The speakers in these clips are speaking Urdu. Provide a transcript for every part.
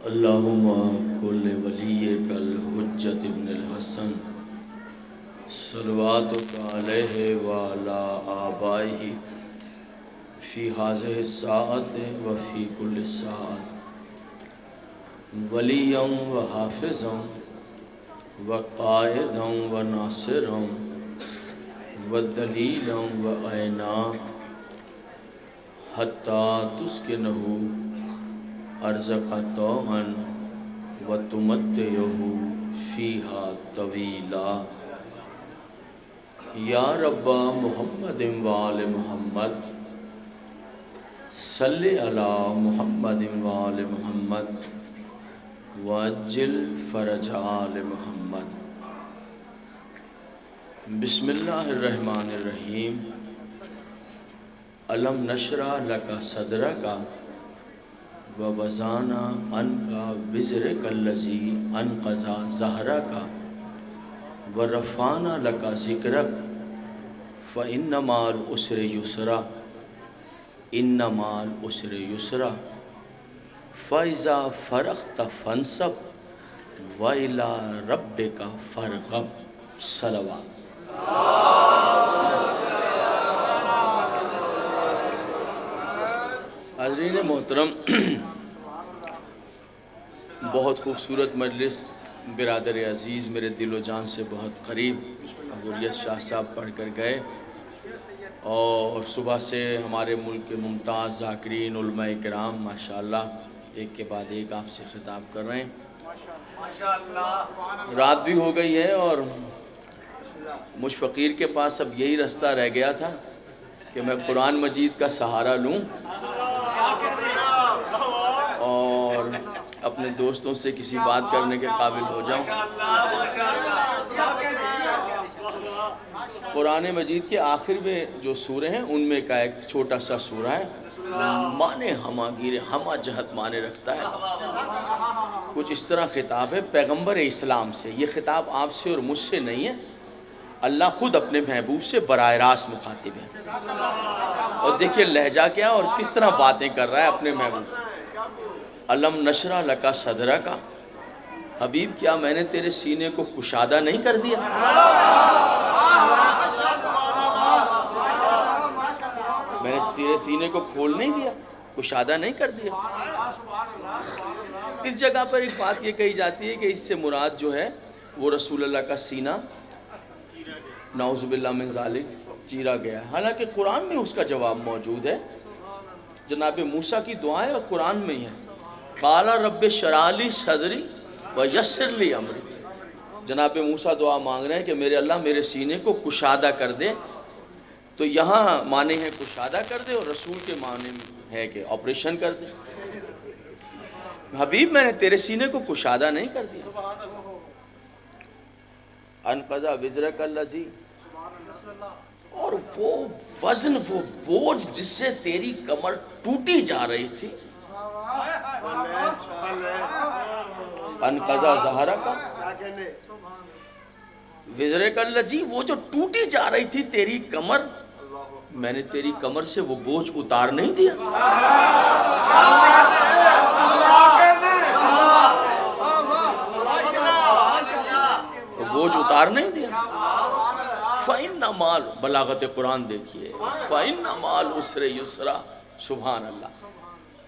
اللہم کل ولیک الحجت ابن الحسن صلواتک علیہ وعلا آبائہ فی ہذہ الساعۃ وفی کل ساعۃ ولیًا وحافظا وقائدا وناصرا ودلیلا وعینا حتی تسکنہ ارزق طوعا وتمتعہ فیہا طویلا یا رب محمد وآل محمد صلی علی محمد وآل محمد وعجل فرج آل محمد۔ بسم اللہ الرحمن الرحیم۔ الم نشرح لک صدرک ووضعنا عنک وزرک الذی انقض ظہرک ورفعنا لک ذکرک فإن مع العسر یسرا ان مع العسر یسرا فإذا فرغت فانصب وإلی ربک فارغب۔ صلوات۔ حاضرین محترم، بہت خوبصورت مجلس، برادر عزیز میرے دل و جان سے بہت قریب عبوریت شاہ صاحب پڑھ کر گئے، اور صبح سے ہمارے ملک کے ممتاز ذاکرین علماء کرام ماشاءاللہ ایک کے بعد ایک آپ سے خطاب کر رہے ہیں۔ رات بھی ہو گئی ہے اور مجھ فقیر کے پاس اب یہی رستہ رہ گیا تھا کہ میں قرآن مجید کا سہارا لوں اور اپنے دوستوں سے کسی بات کرنے کے قابل ہو جاؤں۔ قرآن مجید کے آخر میں جو سورے ہیں ان میں کا ایک چھوٹا سا سورہ ہے، مانے ہما گیرے ہما جہت مانے رکھتا ہے، کچھ اس طرح خطاب ہے پیغمبر اسلام سے۔ یہ خطاب آپ سے اور مجھ سے نہیں ہے، اللہ خود اپنے محبوب سے براہ راست مخاطب ہے، اور دیکھیے لہجہ کیا اور کس طرح باتیں کر رہا ہے اپنے محبوب۔ الم نشرح لک صدرک، حبیب کیا میں نے تیرے سینے کو کشادہ نہیں کر دیا؟ میں نے تیرے سینے کو کھول نہیں دیا، کشادہ نہیں کر دیا؟ اس جگہ پر ایک بات یہ کہی جاتی ہے کہ اس سے مراد جو ہے وہ رسول اللہ کا سینہ نعوذ باللہ من ذالک چیرا گیا ہے، حالانکہ قرآن میں اس کا جواب موجود ہے۔ جناب موسیٰ کی دعائیں اور قرآن میں ہی ہے، قال رب اشرح لی صدری ویسر لی امری۔ جناب موسیٰ دعا مانگ رہے ہیں کہ میرے اللہ میرے سینے کو کشادہ کر دے، تو یہاں معنی ہے کشادہ کر دے، اور رسول کے معنی ہے کہ آپریشن کر دے۔ حبیب میں نے تیرے سینے کو کشادہ نہیں کر دیا۔ انقضا وزرک الذی، اور وہ وزن، وہ بوجھ جس سے تیری کمر ٹوٹی جا رہی تھی، انقضا ظہرک وزرک الذی، وہ جو ٹوٹی جا رہی تھی تیری کمر، میں نے تیری کمر سے وہ بوجھ اتار نہیں دیا۔ وہ بوجھ اتار نہیں دیا۔ فَإِنَّ مَعَ، بلاغت قرآن دیکھیے، فَإِنَّ مَعَ الْعُسْرِ يُسْرًا، سبحان اللہ،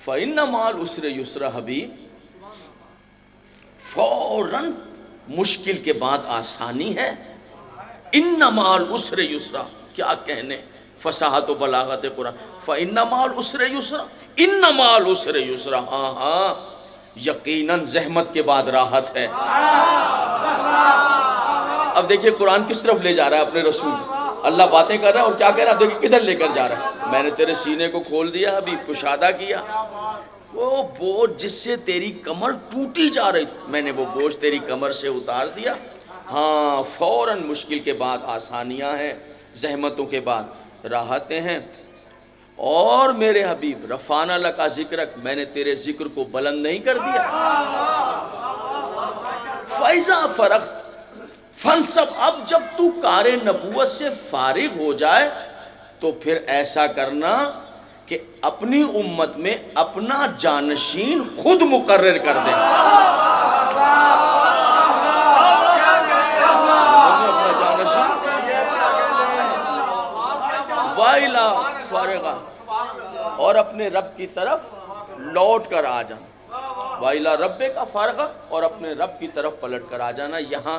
فَإِنَّ مَعَ الْعُسْرِ يُسْرًا۔ حبیب فوراً مشکل کے بعد آسانی ہے، اِنَّ مَعَ الْعُسْرِ يُسْرًا، کیا کہنے فصاحت و بلاغت قرآن۔ فَإِنَّ مَعَ الْعُسْرِ يُسْرًا، اِنَّ مَعَ الْعُسْرِ يُسْرًا، ہاں ہاں یقیناً زحمت کے بعد راحت ہے۔ اب دیکھیے قرآن کس طرف لے جا رہا ہے اپنے رسول، اللہ باتیں کر رہا ہے اور کیا کہہ رہا ہے، دیکھیے کدھر لے کر جا رہا ہے۔ میں نے تیرے سینے کو کھول دیا، ابھی کشادہ کیا، وہ بوجھ جس سے تیری کمر ٹوٹی جا رہی تھی، میں نے وہ بوجھ تیری کمر سے اتار دیا۔ ہاں فوراً مشکل کے بعد آسانیاں ہیں، زحمتوں کے بعد راحتیں ہیں۔ اور میرے حبیب رفعنا لک ذکرک، میں نے تیرے ذکر کو بلند نہیں کر دیا۔ فَإِذَا فَرَغْتَ فَانْصَبْ، اب جب تو کار نبوت سے فارغ ہو جائے تو پھر ایسا کرنا کہ اپنی امت میں اپنا جانشین خود مقرر کر دیں. وَإِلَىٰ فَارِغًا، اور اپنے رب کی طرف لوٹ کر آ جانا. وَإِلَىٰ رَبِّكَ فَارِغًا، اور اپنے رب کی طرف پلٹ کر آ جانا. یہاں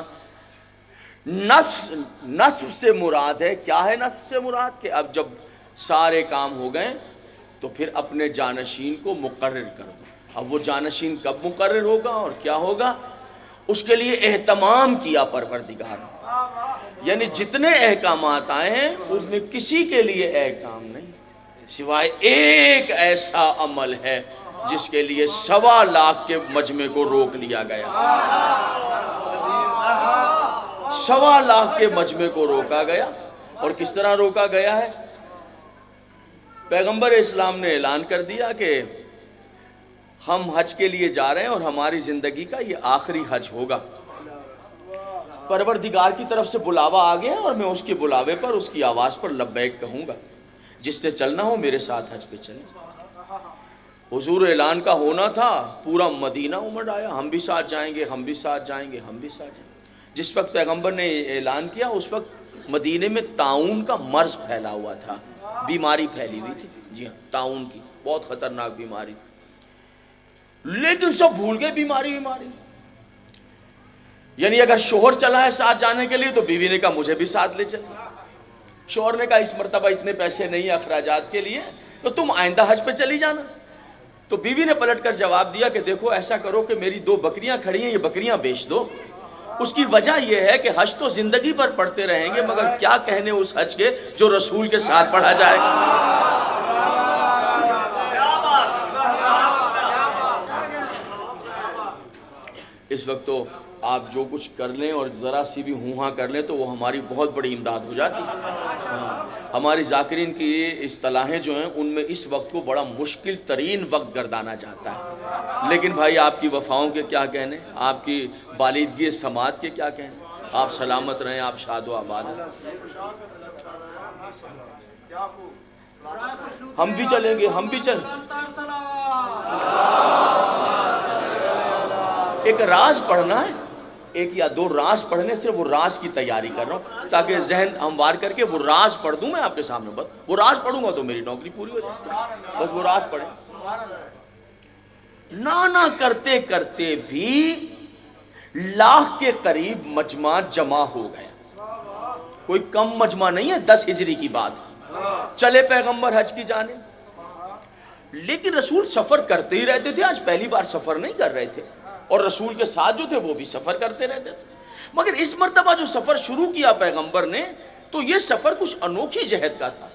نصب سے مراد ہے، کیا ہے نصب سے مراد؟ کہ اب جب سارے کام ہو گئے تو پھر اپنے جانشین کو مقرر کر دو. اب وہ جانشین کب مقرر ہوگا اور کیا ہوگا، اس کے لیے اہتمام کیا پروردگار نے. یعنی جتنے احکامات آئے ہیں اس میں کسی کے لیے احکام نہیں سوائے ایک ایسا عمل ہے جس کے لیے 1.25 لاکھ کے مجمع کو روک لیا گیا. 1.25 لاکھ کے مجمع کو روکا گیا. اور کس طرح روکا گیا ہے؟ پیغمبر اسلام نے اعلان کر دیا کہ ہم حج کے لیے جا رہے ہیں اور ہماری زندگی کا یہ آخری حج ہوگا. پروردگار کی طرف سے بلاوا آ گیا اور میں اس کے بلاوے پر، اس کی آواز پر لبیک کہوں گا. جس نے چلنا ہو میرے ساتھ حج پہ چلے. حضور اعلان کا ہونا تھا، پورا مدینہ امڑ آیا، ہم بھی ساتھ جائیں گے، ہم بھی ساتھ جائیں گے، ہم بھی ساتھ جائیں گے. جس وقت پیغمبر نے اعلان کیا اس وقت مدینے میں طاعون کا مرض پھیلا ہوا تھا، بیماری پھیلی ہوئی تھی. جی ہاں، طاعون کی بہت خطرناک بیماری. لیکن سب بھول گئے بیماری. یعنی اگر شوہر چلا ہے ساتھ جانے کے لیے تو بیوی نے کہا مجھے بھی ساتھ لے چل. شوہر نے کہا اس مرتبہ اتنے پیسے نہیں ہیں اخراجات کے لیے، تو تم آئندہ حج پہ چلی جانا. تو بیوی نے پلٹ کر جواب دیا کہ دیکھو ایسا کرو کہ میری 2 بکریاں کھڑی ہیں، یہ بکریاں بیچ دو. اس کی وجہ یہ ہے کہ حج تو زندگی پر پڑھتے رہیں گے، مگر کیا کہنے اس حج کے جو رسول کے ساتھ پڑھا جائے گا. اس وقت تو آپ جو کچھ کر لیں اور ذرا سی بھی ہوں ہاں کر لیں تو وہ ہماری بہت بڑی امداد ہو جاتی ہے. ہماری ذاکرین کی یہ اصطلاحیں جو ہیں ان میں اس وقت کو بڑا مشکل ترین وقت گردانا جاتا ہے. لیکن بھائی آپ کی وفاؤں کے کیا کہنے، آپ کی بالغیِ سماعت کے کیا کہنے. آپ سلامت رہیں، آپ شاد و آباد ہیں. ہم بھی چلیں گے، ہم بھی چلیں. ایک راز پڑھنا ہے، 1 یا 2 راز پڑھنے سے وہ راز کی تیاری کر رہا ہوں تاکہ ذہن ہموار کر کے وہ راز پڑھ دوں میں آپ کے سامنے. بس وہ راز پڑھوں گا تو میری نوکری پوری ہو جائے. بس وہ راز پڑھیں. نہ کرتے کرتے بھی 1 لاکھ کے قریب مجمع جمع ہو گیا. کوئی کم مجمع نہیں ہے. 10 ہجری کی بات. چلے پیغمبر حج کی جانب. لیکن رسول سفر کرتے ہی رہتے تھے. آج پہلی بار سفر نہیں کر رہے تھے، اور رسول کے ساتھ جو تھے وہ بھی سفر کرتے رہتے تھے. مگر اس مرتبہ جو سفر شروع کیا پیغمبر نے تو یہ سفر کچھ انوکھی جہت کا تھا.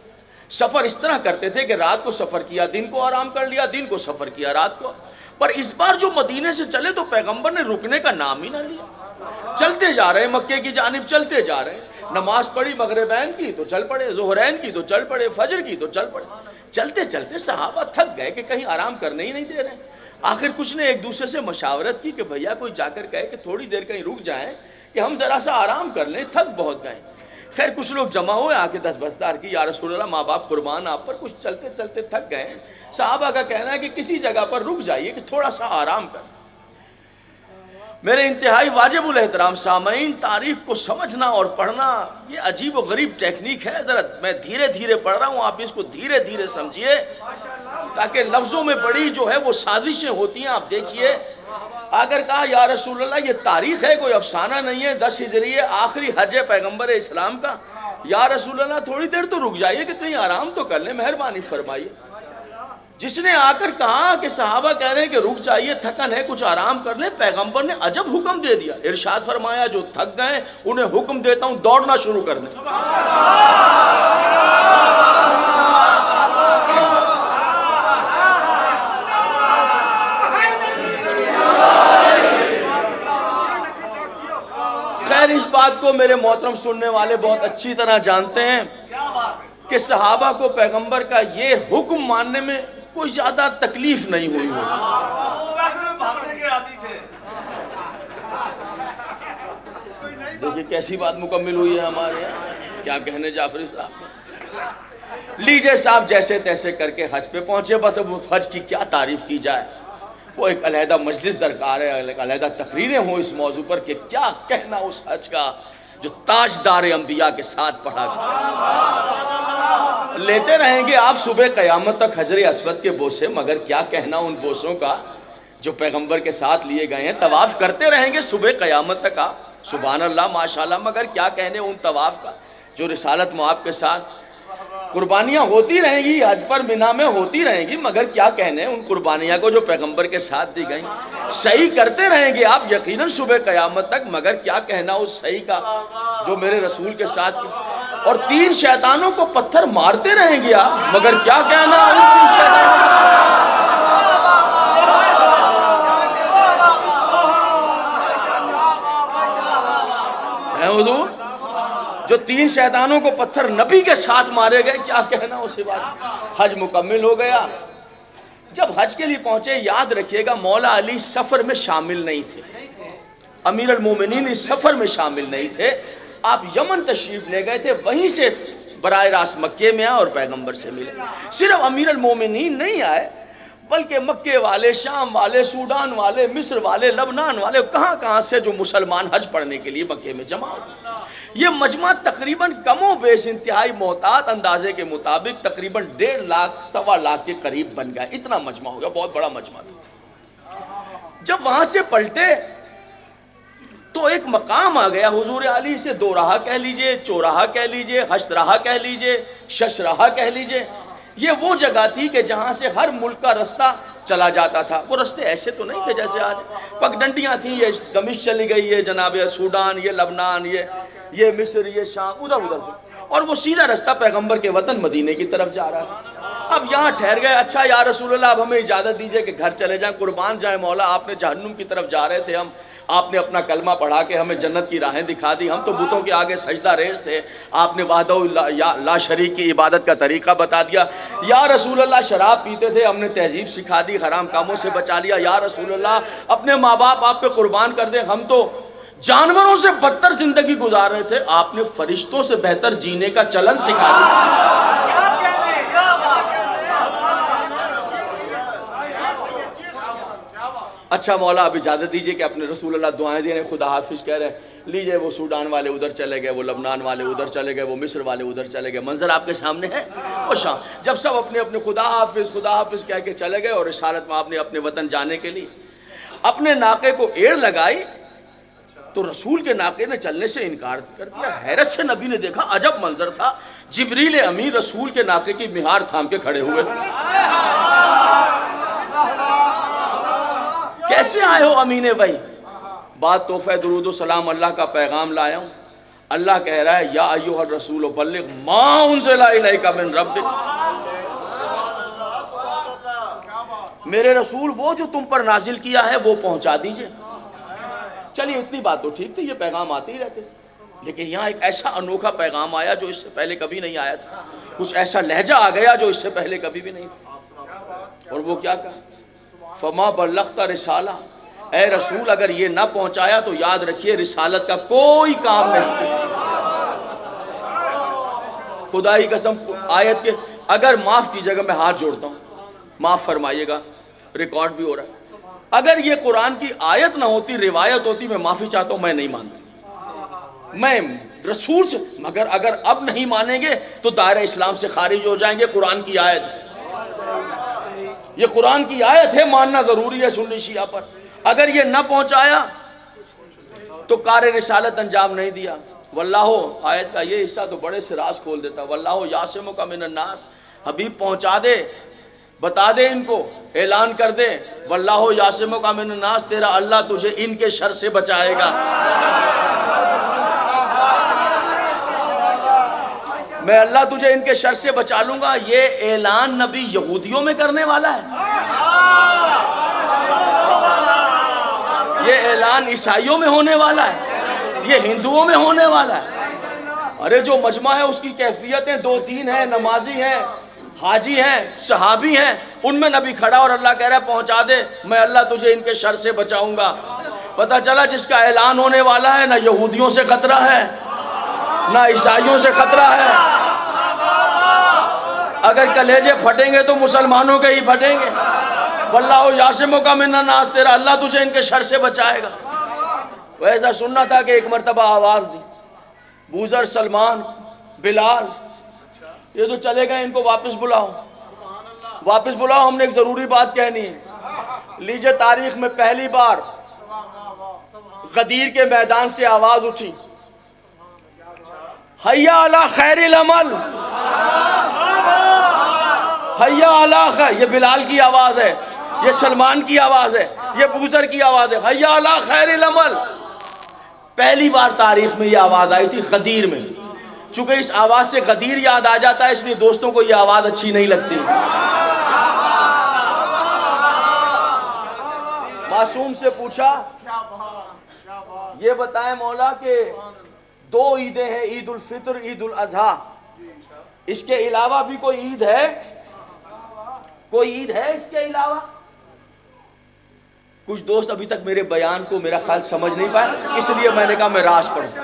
سفر اس طرح کرتے تھے کہ رات کو سفر کیا، دن کو آرام کر لیا، دن کو سفر کیا، رات کو. پر اس بار جو مدینے سے چلے تو پیغمبر نے رکنے کا نام ہی نہ لیا. چلتے جا رہے ہیں، مکے کی جانب چلتے جا رہے ہیں. نماز پڑھی مغربین کی تو چل پڑے، ظہرین کی تو چل پڑے، فجر کی تو چل پڑے. چلتے چلتے صحابہ تھک گئے کہ کہیں آرام کرنے ہی نہیں دے رہے. آخر کچھ نے ایک دوسرے سے مشاورت کی کہ بھیا کوئی جا کر کہے کہ تھوڑی دیر کہیں رک جائیں کہ ہم ذرا سا آرام کر لیں، تھک بہت گئے. خیر کچھ لوگ جمع ہوئے، آ کے دستبردار کی، یا رسول اللہ ماں باپ قربان آپ پر، کچھ چلتے چلتے تھک گئے. صحابہ کا کہنا ہے کہ کسی جگہ پر رک جائیے کہ تھوڑا سا آرام کر. میرے انتہائی واجب الاحترام سامعین، تاریخ کو سمجھنا اور پڑھنا یہ عجیب و غریب ٹیکنیک ہے. ذرا میں دھیرے دھیرے پڑھ رہا ہوں، آپ اس کو دھیرے دھیرے سمجھیے تاکہ لفظوں میں بڑی جو ہے وہ سازشیں ہوتی ہیں. آپ دیکھیے، اگر کہا یا رسول اللہ یہ تاریخ ہے، کوئی افسانہ نہیں ہے، 10 ہجری آخری حج ہے پیغمبر اسلام کا. یا رسول اللہ تھوڑی دیر تو رک جائیے کہ کہیں آرام تو کر لیں، مہربانی فرمائیے. جس نے آ کر کہا کہ صحابہ کہہ رہے ہیں کہ رک جائیے، تھکن ہے، کچھ آرام کر لیں، پیغمبر نے عجب حکم دے دیا. ارشاد فرمایا جو تھک گئے انہیں حکم دیتا ہوں دوڑنا شروع کر دیں. خیر اس بات کو میرے محترم سننے والے بہت اچھی طرح جانتے ہیں کہ صحابہ کو پیغمبر کا یہ حکم ماننے میں کوئی زیادہ تکلیف نہیں ہوئی دیکھیے کیسی بات مکمل ہوئی ہے ہمارے یہاں. کیا کہنے جعفری صاحب. لیجئے صاحب جیسے تیسے کر کے حج پہ پہنچے، بس اب حج کی کیا تعریف کی جائے، وہ ایک علیحدہ مجلس درکار ہے، علیحدہ تقریریں ہوں اس موضوع پر کہ کیا کہنا اس حج کا جو تاجدار انبیاء کے ساتھ پڑھا گیا۔ لیتے رہیں گے آپ صبح قیامت تک حجر اسود کے بوسے، مگر کیا کہنا ان بوسوں کا جو پیغمبر کے ساتھ لیے گئے ہیں۔ طواف کرتے رہیں گے صبح قیامت تک آپ، سبحان اللہ ماشاءاللہ، مگر کیا کہنے ان طواف کا جو رسالت مآب کے ساتھ۔ قربانیاں ہوتی رہیں گی حج پر مینا میں، ہوتی رہیں گی، مگر کیا کہنے ان قربانیاں کو جو پیغمبر کے ساتھ دی گئیں۔ صحیح کرتے رہیں گے آپ یقیناً صبح قیامت تک، مگر کیا کہنا اس صحیح کا جو میرے رسول کے ساتھ کی۔ اور 3 شیطانوں کو پتھر مارتے رہیں گے آپ، مگر کیا کہنا ان 3 شیطانوں ہے حضور، جو 3 شیطانوں کو پتھر نبی کے ساتھ مارے گئے، کیا کہنا اسی بات۔ حج مکمل ہو گیا، جب حج کے لیے پہنچے یاد رکھیے گا مولا علی سفر میں شامل نہیں تھے، امیر المومنین اس سفر میں شامل نہیں تھے، آپ یمن تشریف لے گئے تھے، وہیں سے براہ راست مکے میں آئے اور پیغمبر سے ملے۔ صرف امیر المومنین نہیں آئے بلکہ مکے والے، شام والے، سوڈان والے، مصر والے، لبنان والے، کہاں سے جو مسلمان حج پڑھنے کے لیے مکے میں جمع ہوئے۔ یہ مجمع تقریباً کم و بیش انتہائی محتاط اندازے کے مطابق تقریباً 1.5 لاکھ 1.25 لاکھ کے قریب بن گیا، اتنا مجمع ہو گیا، بہت بڑا مجمع تھا۔ جب وہاں سے پلٹے تو ایک مقام آ گیا حضور علی سے، 2 راہ کہہ لیجئے، چوراہا کہہ لیجئے، ہشت راہ کہہ لیجئے، شش راہ کہہ لیجئے۔ یہ وہ جگہ تھی کہ جہاں سے ہر ملک کا رستہ چلا جاتا تھا۔ وہ رستے ایسے تو نہیں تھے جیسے آج، پگڈنڈیاں تھیں، یہ دمشق چلی گئی، یہ جناب سوڈان، یہ لبنان، یہ مصر، یہ شام، ادھر سے، اور وہ سیدھا رستہ پیغمبر کے وطن مدینے کی طرف جا رہا تھا۔ اب یہاں ٹھہر گئے، اچھا یا رسول اللہ اب ہمیں اجازت دیجئے کہ گھر چلے جائیں، قربان جائیں مولا، آپ نے جہنم کی طرف جا رہے تھے ہم، آپ نے اپنا کلمہ پڑھا کے ہمیں جنت کی راہیں دکھا دی، ہم تو بتوں کے آگے سجدہ ریز تھے، آپ نے وحدہ لا شریک کی عبادت کا طریقہ بتا دیا۔ یا رسول اللہ شراب پیتے تھے، ہم نے تہذیب سکھا دی، حرام کاموں سے بچا لیا۔ یا رسول اللہ اپنے ماں باپ آپ پہ قربان کر دیں، ہم تو جانوروں سے بدتر زندگی گزار رہے تھے، آپ نے فرشتوں سے بہتر جینے کا چلن سکھا دیا۔ اچھا مولا اب اجازت دیجئے کہ اپنے رسول اللہ دعائیں دے رہے ہیں، خدا حافظ کہہ رہے ہیں، لیجئے وہ سوڈان والے ادھر چلے گئے، وہ لبنان والے ادھر چلے گئے، وہ مصر والے ادھر چلے گئے، منظر آپ کے سامنے ہے۔ وہ شام جب سب اپنے اپنے خدا حافظ کہہ کے چلے گئے اور رسالت میں آپ نے اپنے وطن جانے کے لیے اپنے ناقے کو ایڑ لگائی تو رسول کے ناقے نے چلنے سے انکار کر دیا۔ حیرت سے نبی نے دیکھا، عجب منظر تھا، جبریل امین رسول کے ناقے کی مہار تھام کے کھڑے ہوئے۔ کیسے آئے ہو امین بھائی؟ بات تحفہ درود و سلام اللہ کا پیغام لایا ہوں۔ اللہ کہہ رہا ہے یا ایھا الرسول بلغ ما انزل الیک من ربک، میرے رسول وہ جو تم پر نازل کیا ہے وہ پہنچا دیجئے۔ چلیے اتنی بات تو ٹھیک تھی، یہ پیغام آتے ہی رہتے، لیکن یہاں ایک ایسا انوکھا پیغام آیا جو اس سے پہلے کبھی نہیں آیا تھا، کچھ ایسا لہجہ آ گیا جو اس سے پہلے کبھی بھی نہیں تھا۔ اور وہ کیا کہا؟ فما بلغت رسالہ، اے رسول اگر یہ نہ پہنچایا تو یاد رکھیے رسالت کا کوئی کام نہیں۔ خدا ہی قسم آیت کے اگر معاف کیجیے گا، میں ہاتھ جوڑتا ہوں، معاف فرمائیے گا، ریکارڈ بھی ہو رہا ہے، اگر یہ قرآن کی آیت نہ ہوتی، روایت ہوتی، میں معافی چاہتا ہوں، میں نہیں مانتا، میں رسول سے، مگر اگر اب نہیں مانیں گے تو دائرہ اسلام سے خارج ہو جائیں گے۔ قرآن کی آیت ہے، یہ قرآن کی آیت ہے، ماننا ضروری ہے سنی شیعہ پر۔ اگر یہ نہ پہنچایا تو کار رسالت انجام نہیں دیا۔ واللہ، آیت کا یہ حصہ تو بڑے سے راز کھول دیتا، واللہ یعصمک من الناس، حبیب پہنچا دے، بتا دے ان کو، اعلان کر دے، واللہ یعصمک من الناس، تیرا اللہ تجھے ان کے شر سے بچائے گا۔ میں اللہ تجھے ان کے شر سے بچا لوں گا۔ یہ اعلان نبی یہودیوں میں کرنے والا ہے، یہ اعلان عیسائیوں میں ہونے والا ہے، یہ ہندوؤں میں ہونے والا ہے۔ ارے جو مجمع ہے اس کی کیفیتیں 2-3 ہیں، نمازی ہیں، حاجی ہیں، صحابی ہیں، ان میں نبی کھڑا اور اللہ کہہ رہا ہے پہنچا دے، میں اللہ تجھے ان کے شر سے بچاؤں گا۔ پتہ چلا جس کا اعلان ہونے والا ہے، نہ یہودیوں سے خطرہ ہے، نہ عیسائیوں سے خطرہ ہے، اگر کلیجے پھٹیں گے تو مسلمانوں کے ہی پھٹیں گے. واللہ یعصمک من الناس، تیرا اللہ تجھے ان کے شر سے بچائے گا. ویسا سننا تھا کہ ایک مرتبہ آواز دی، بوذر، سلمان، بلال، یہ تو چلے گئے، ان کو واپس بلاؤ، واپس بلاؤ، ہم نے ایک ضروری بات کہنی ہے. لیجئے، تاریخ میں پہلی بار غدیر کے میدان سے آواز اٹھی، حیا علی خیر العمل، حیا علی خیر. یہ بلال کی آواز ہے، یہ سلمان کی آواز ہے، یہ بوذر کی آواز ہے، حیا علی خیر العمل. پہلی بار تاریخ میں یہ آواز آئی تھی غدیر میں. چونکہ اس آواز سے غدیر یاد آ جاتا ہے، اس لیے دوستوں کو یہ آواز اچھی نہیں لگتی. معصوم سے پوچھا، یہ بتائیں مولا کہ دو عیدیں ہیں، عید الفطر، عید الاضحیٰ، اس کے علاوہ بھی کوئی عید ہے؟ کوئی عید ہے اس کے علاوہ؟ کچھ دوست ابھی تک میرے بیان کو میرا خیال سمجھ نہیں پائے، اس لیے میں نے کہا میں راز پڑھوں.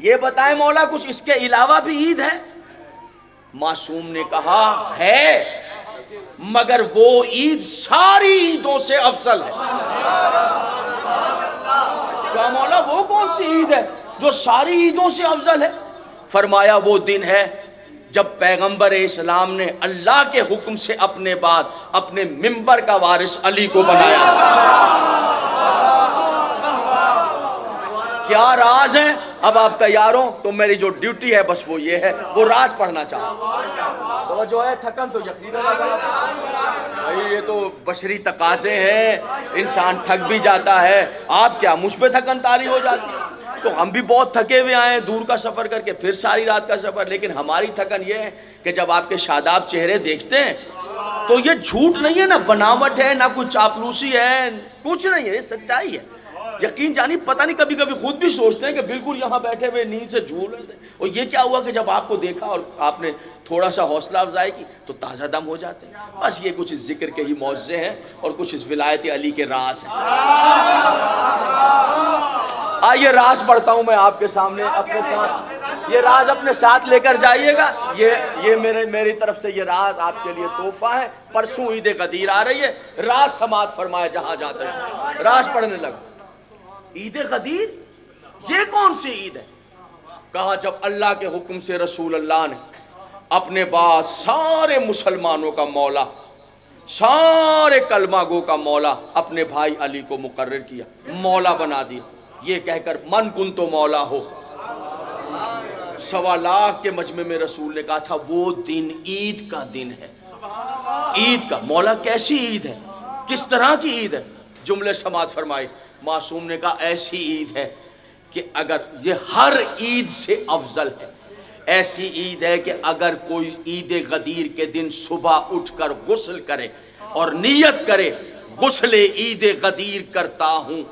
یہ بتائیں مولا کچھ اس کے علاوہ بھی عید ہے؟ معصوم نے کہا ہے، مگر وہ عید ساری عیدوں سے افضل ہے. کہا مولا وہ کون سی عید ہے جو ساری عیدوں سے افضل ہے؟ فرمایا وہ دن ہے جب پیغمبر اسلام نے اللہ کے حکم سے اپنے بعد اپنے منبر کا وارث علی کو بنایا. کیا راز ہے؟ اب آپ تیار ہو تو میری جو ڈیوٹی ہے بس وہ یہ ہے، وہ راز پڑھنا چاہتا. تو جو ہے تھکن تو یقیناً بھائی، یہ تو بشری تقاضے ہیں، انسان تھک بھی جاتا ہے. آپ کیا مجھ پہ تھکن طاری ہو جاتی؟ تو ہم بھی بہت تھکے ہوئے آئے دور کا سفر کر کے، پھر ساری رات کا سفر. لیکن ہماری تھکن یہ ہے کہ جب آپ کے شاداب چہرے دیکھتے ہیں تو یہ جھوٹ نہیں ہے، نہ بناوٹ ہے، نہ کوئی چاپلوسی ہے، کچھ نہیں ہے، یہ سچائی ہے. یقین جانی پتہ نہیں کبھی کبھی خود بھی سوچتے ہیں کہ بالکل یہاں بیٹھے ہوئے نیند سے جھول رہے تھے، اور یہ کیا ہوا کہ جب آپ کو دیکھا اور آپ نے تھوڑا سا حوصلہ افزائی کی تو تازہ دم ہو جاتے ہیں. بس یہ کچھ اس ذکر کے ہی معجزے ہیں اور کچھ اس ولایت علی کے راز ہیں. آئیے راز پڑھتا ہوں میں آپ کے سامنے، اپنے ساتھ یہ راز اپنے ساتھ لے کر جائیے گا. یہ میری طرف سے یہ راز آپ کے لیے تحفہ ہے. پرسوں عید غدیر آ رہی ہے، راز سماعت فرمایا جہاں جاتے ہیں. راز پڑھنے لگا. عید غدیر یہ کون سی عید ہے؟ کہا جب اللہ کے حکم سے رسول اللہ نے اپنے بعد سارے مسلمانوں کا مولا، سارے کلمہ گو کا مولا اپنے بھائی علی کو مقرر کیا، مولا بنا دیا. یہ کہہ کر من کن تو مولا ہو. 1.25 لاکھ کے مجمع میں رسول نے کہا تھا وہ دن عید کا دن ہے. عید کا مولا کیسی عید ہے، کس طرح کی عید ہے؟ جملے سماعت فرمائی. معصوم نے کہا ایسی عید ہے کہ اگر یہ ہر عید سے افضل ہے. ایسی عید ہے کہ اگر کوئی عید غدیر کے دن صبح اٹھ کر غسل کرے اور نیت کرے غسل عید غدیر کرتا ہوں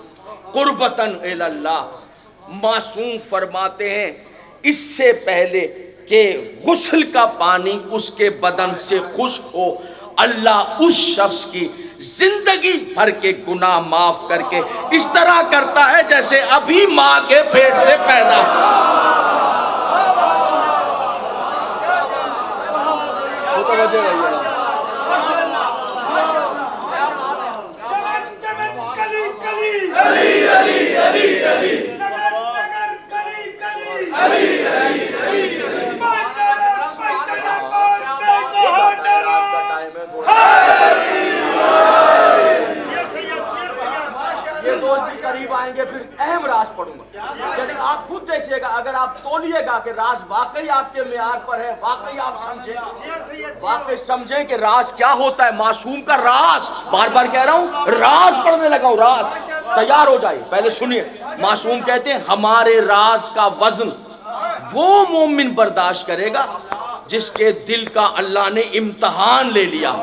قربتاً الی اللہ. معصوم فرماتے ہیں اس سے پہلے کہ غسل کا پانی اس کے بدن سے خشک ہو، اللہ اس شخص کی زندگی بھر کے گناہ معاف کر کے اس طرح کرتا ہے جیسے ابھی ماں کے پیٹ سے پیدا. آئیں گے پھر اہم راز پڑھوں گا. یعنی آپ خود دیکھیے گا، اگر آپ تولیے گا کہ راز واقعی آپ کے معیار پر ہے، واقعی آپ سمجھیں کہ راز کیا ہوتا ہے. معصوم کا راز، بار بار کہہ رہا ہوں راز پڑھنے لگا ہوں. راز تیار ہو جائے، پہلے سنیے. معصوم کہتے ہیں ہمارے راز کا وزن وہ مومن برداشت کرے گا جس کے دل کا اللہ نے امتحان لے لیا،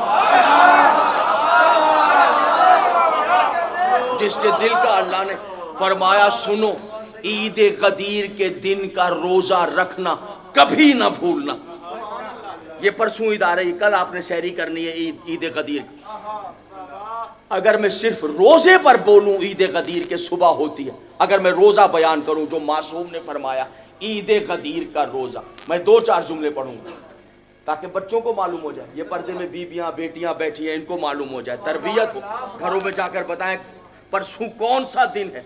جس کے دل کا اللہ نے فرمایا سنو عید غدیر کے دن کا روزہ رکھنا کبھی نہ بھولنا. یہ پرسوں عید آ رہی، کل آپ نے سحری کرنی ہے عید غدیر. اگر میں صرف روزے پر بولوں عید غدیر کے صبح ہوتی ہے. اگر میں روزہ بیان کروں جو معصوم نے فرمایا عید غدیر کا روزہ، میں 2-4 جملے پڑھوں گا. تاکہ بچوں کو معلوم ہو جائے، یہ پردے میں بیویاں بیٹیاں بیٹھی ہیں، ان کو معلوم ہو جائے، تربیت ہو، گھروں میں جا کر بتائیں پرسوں کون سا دن ہے۔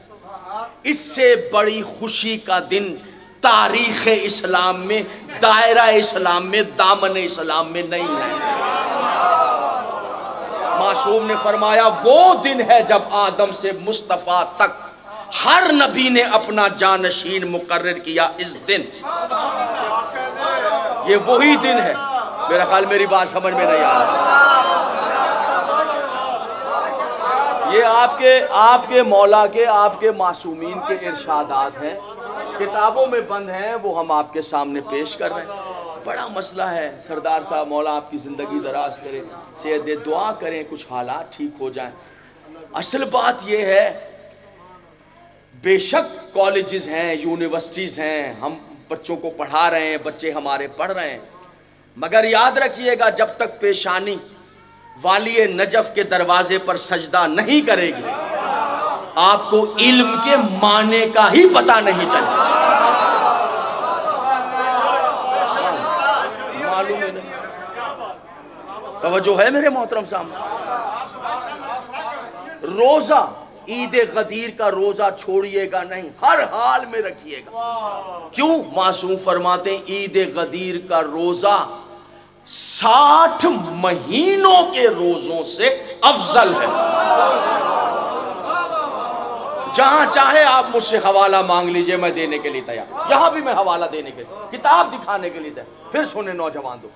اس سے بڑی خوشی کا دن تاریخ اسلام میں، دائرہ اسلام میں، دامن اسلام میں نہیں ہے۔ معصوم نے فرمایا وہ دن ہے جب آدم سے مصطفیٰ تک ہر نبی نے اپنا جانشین مقرر کیا، اس دن یہ وہی دن ہے۔ میرا خیال میری بات سمجھ میں نہیں آ رہا۔ یہ آپ کے مولا کے، آپ کے معصومین کے ارشادات ہیں، کتابوں میں بند ہیں، وہ ہم آپ کے سامنے پیش کر رہے ہیں۔ بڑا مسئلہ ہے۔ سردار صاحب مولا آپ کی زندگی دراز کرے، صحت دے، دعا کریں کچھ حالات ٹھیک ہو جائیں۔ اصل بات یہ ہے، بے شک کالجز ہیں، یونیورسٹیز ہیں، ہم بچوں کو پڑھا رہے ہیں، بچے ہمارے پڑھ رہے ہیں، مگر یاد رکھیے گا جب تک پیشانی والی نجف کے دروازے پر سجدہ نہیں کرے گی آپ کو علم کے معنی کا ہی پتہ نہیں چلے۔ معلوم ہے نہیں؟ توجہ ہے میرے محترم سامنے؟ روزہ عید غدیر کا روزہ چھوڑیے گا نہیں، ہر حال میں رکھیے گا۔ کیوں؟ معصوم فرماتے ہیں عید غدیر کا روزہ 60 مہینوں کے روزوں سے افضل ہے۔ جہاں چاہے آپ مجھ سے حوالہ مانگ لیجئے، میں دینے کے لیے تیار، یہاں بھی میں حوالہ دینے کے لیے، کتاب دکھانے کے لیے تیار۔ پھر سنیں نوجوان دو،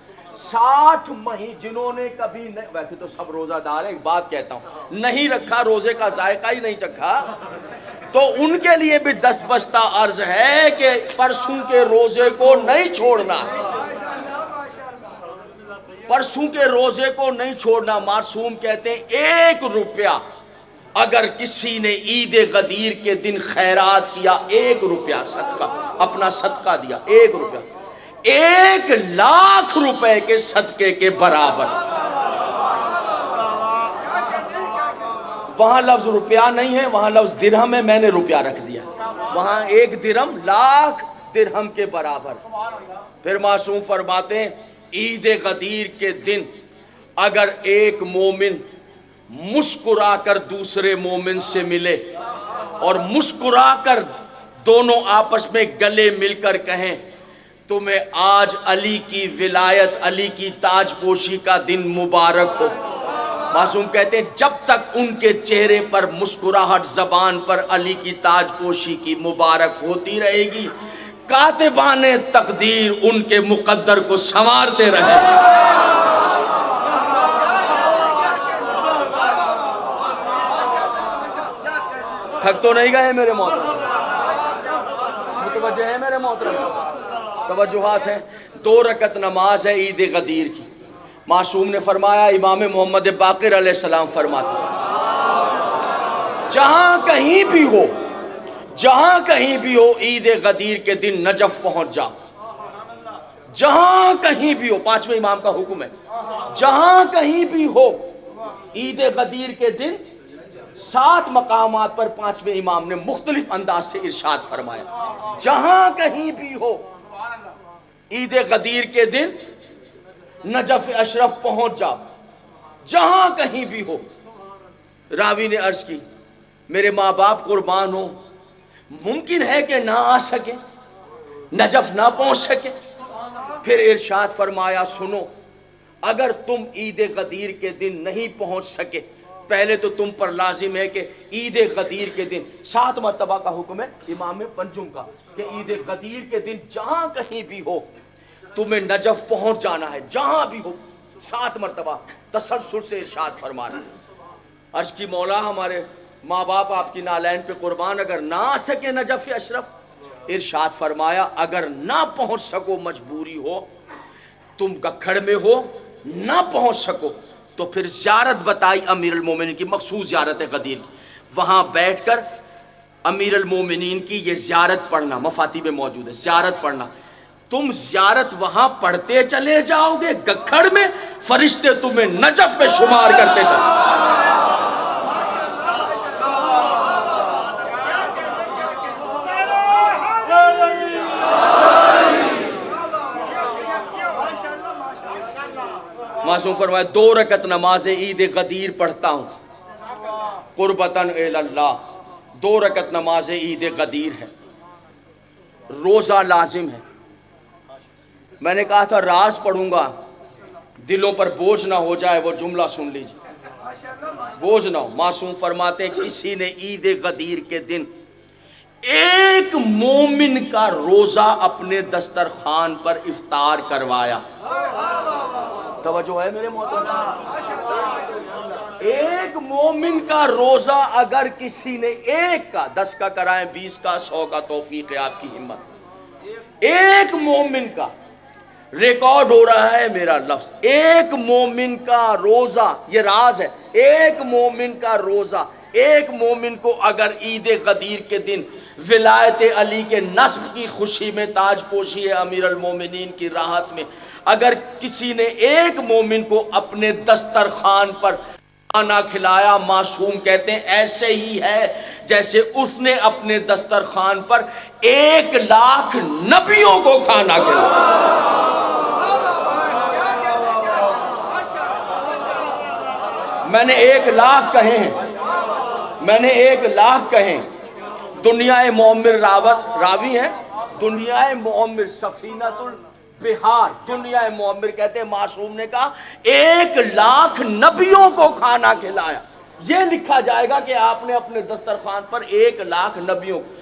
60 مہینے جنہوں نے کبھی نہیں، ویسے تو سب روزہ دار ہیں، ایک بات کہتا ہوں، نہیں رکھا روزے کا ذائقہ ہی نہیں چکھا تو ان کے لیے بھی 10 بستہ عرض ہے کہ پرسوں کے روزے کو نہیں چھوڑنا، پرسوں کے روزے کو نہیں چھوڑنا۔ معصوم کہتے ہیں 1 روپیہ اگر کسی نے عید غدیر کے دن خیرات کیا، 1 روپیہ صدقہ، اپنا صدقہ دیا، 1 روپیہ 1 لاکھ روپے کے صدقے کے برابر۔ وہاں لفظ روپیہ نہیں ہے، وہاں لفظ درہم ہے، میں نے روپیہ رکھ دیا، وہاں 1 درہم لاکھ درہم کے برابر۔ پھر معصوم فرماتے ہیں عید غدیر کے دن اگر ایک مومن مسکرا کر دوسرے مومن سے ملے اور مسکرا کر دونوں آپس میں گلے مل کر کہیں تمہیں آج علی کی ولایت، علی کی تاج پوشی کا دن مبارک ہو، معصوم کہتے ہیں جب تک ان کے چہرے پر مسکراہٹ، زبان پر علی کی تاج پوشی کی مبارک ہوتی رہے گی، کاتبان تقدیر ان کے مقدر کو سنوارتے رہے۔ تھک تو نہیں گئے میرے محترم؟ متوجہ ہے میرے محترم؟ توجہات ہیں۔ 2 رکعت نماز ہے عید غدیر کی۔ معصوم نے فرمایا، امام محمد باقر علیہ السلام فرماتے ہیں جہاں کہیں بھی ہو عید غدیر کے دن نجف پہنچ جاؤ، جہاں کہیں بھی ہو، 5ویں امام کا حکم ہے، جہاں کہیں بھی ہو عید غدیر کے دن 7 مقامات پر 5ویں امام نے مختلف انداز سے ارشاد فرمایا، جہاں کہیں بھی ہو عید غدیر کے دن نجف اشرف پہنچ جاؤ، جہاں کہیں بھی ہو۔ راوی نے عرض کی میرے ماں باپ قربان ہو، ممکن ہے کہ نہ آ سکے، نجف نہ پہنچ سکے؟ پھر ارشاد فرمایا سنو، اگر تم عید غدیر کے دن نہیں پہنچ سکے، پہلے تو تم پر لازم ہے کہ عید غدیر کے دن 7 مرتبہ کا حکم ہے امام پنجم کا کہ عید غدیر کے دن جہاں کہیں بھی ہو تمہیں نجف پہنچ جانا ہے، جہاں بھی ہو، 7 مرتبہ تسلسل سے ارشاد فرمانا۔ عرض کی مولا ہمارے ماں باپ آپ کی نالین پہ قربان، اگر نہ آ سکے نجف اشرف، ارشاد فرمایا اگر نہ پہنچ سکو، مجبوری ہو، تم گکھڑ میں ہو، نہ پہنچ سکو تو پھر زیارت بتائی امیر المومنین کی، مخصوص زیارت غدیر کی، وہاں بیٹھ کر امیر المومنین کی یہ زیارت پڑھنا، مفاتیح میں موجود ہے، زیارت پڑھنا۔ تم زیارت وہاں پڑھتے چلے جاؤ گے، گکھڑ میں فرشتے تمہیں نجف میں شمار کرتے چلے۔ معصوم فرمایا 2 رکعت نماز عید غدیر پڑھتا ہوں قربتاً اللہ. 2 رکعت نماز عید غدیر ہے. روزہ لازم ہے. میں نے کہا تھا راز پڑھوں گا دلوں پر بوجھ نہ ہو جائے، وہ جملہ سن لیجیے، بوجھ نہ ہو. معصوم فرماتے ہیں کسی نے عید غدیر کے دن ایک مومن کا روزہ اپنے دسترخوان پر افطار کروایا. توجہ ہے میرے محترم؟ ایک مومن کا روزہ اگر کسی نے ایک کا، 10 کا کرائیں، 20 کا، 100 کا، توفیق ہے آپ کی ہمت. ایک مومن کا ریکارڈ ہو رہا ہے میرا لفظ، ایک مومن کا روزہ، یہ راز ہے، ایک مومن کا روزہ، ایک مومن کو اگر عید غدیر کے دن ولایت علی کے نصب کی خوشی میں، تاج پوشی ہے امیر المومنین کی راحت میں، اگر کسی نے ایک مومن کو اپنے دسترخوان پر کھانا کھلایا، معصوم کہتے ہیں ایسے ہی ہے جیسے اس نے اپنے دسترخوان پر 1,00,000 نبیوں کو کھانا کھلایا. میں نے 1,00,000 کہے ہیں، میں نے 1,00,000 کہے ہیں. دنیا معمر راوی ہیں، دنیا معمر سفینۃ البحار، دنیا معمر کہتے ہیں معصوم نے کہا 1,00,000 نبیوں کو کھانا کھلایا. یہ لکھا جائے گا کہ آپ نے اپنے دسترخوان پر 1,00,000 نبیوں کو.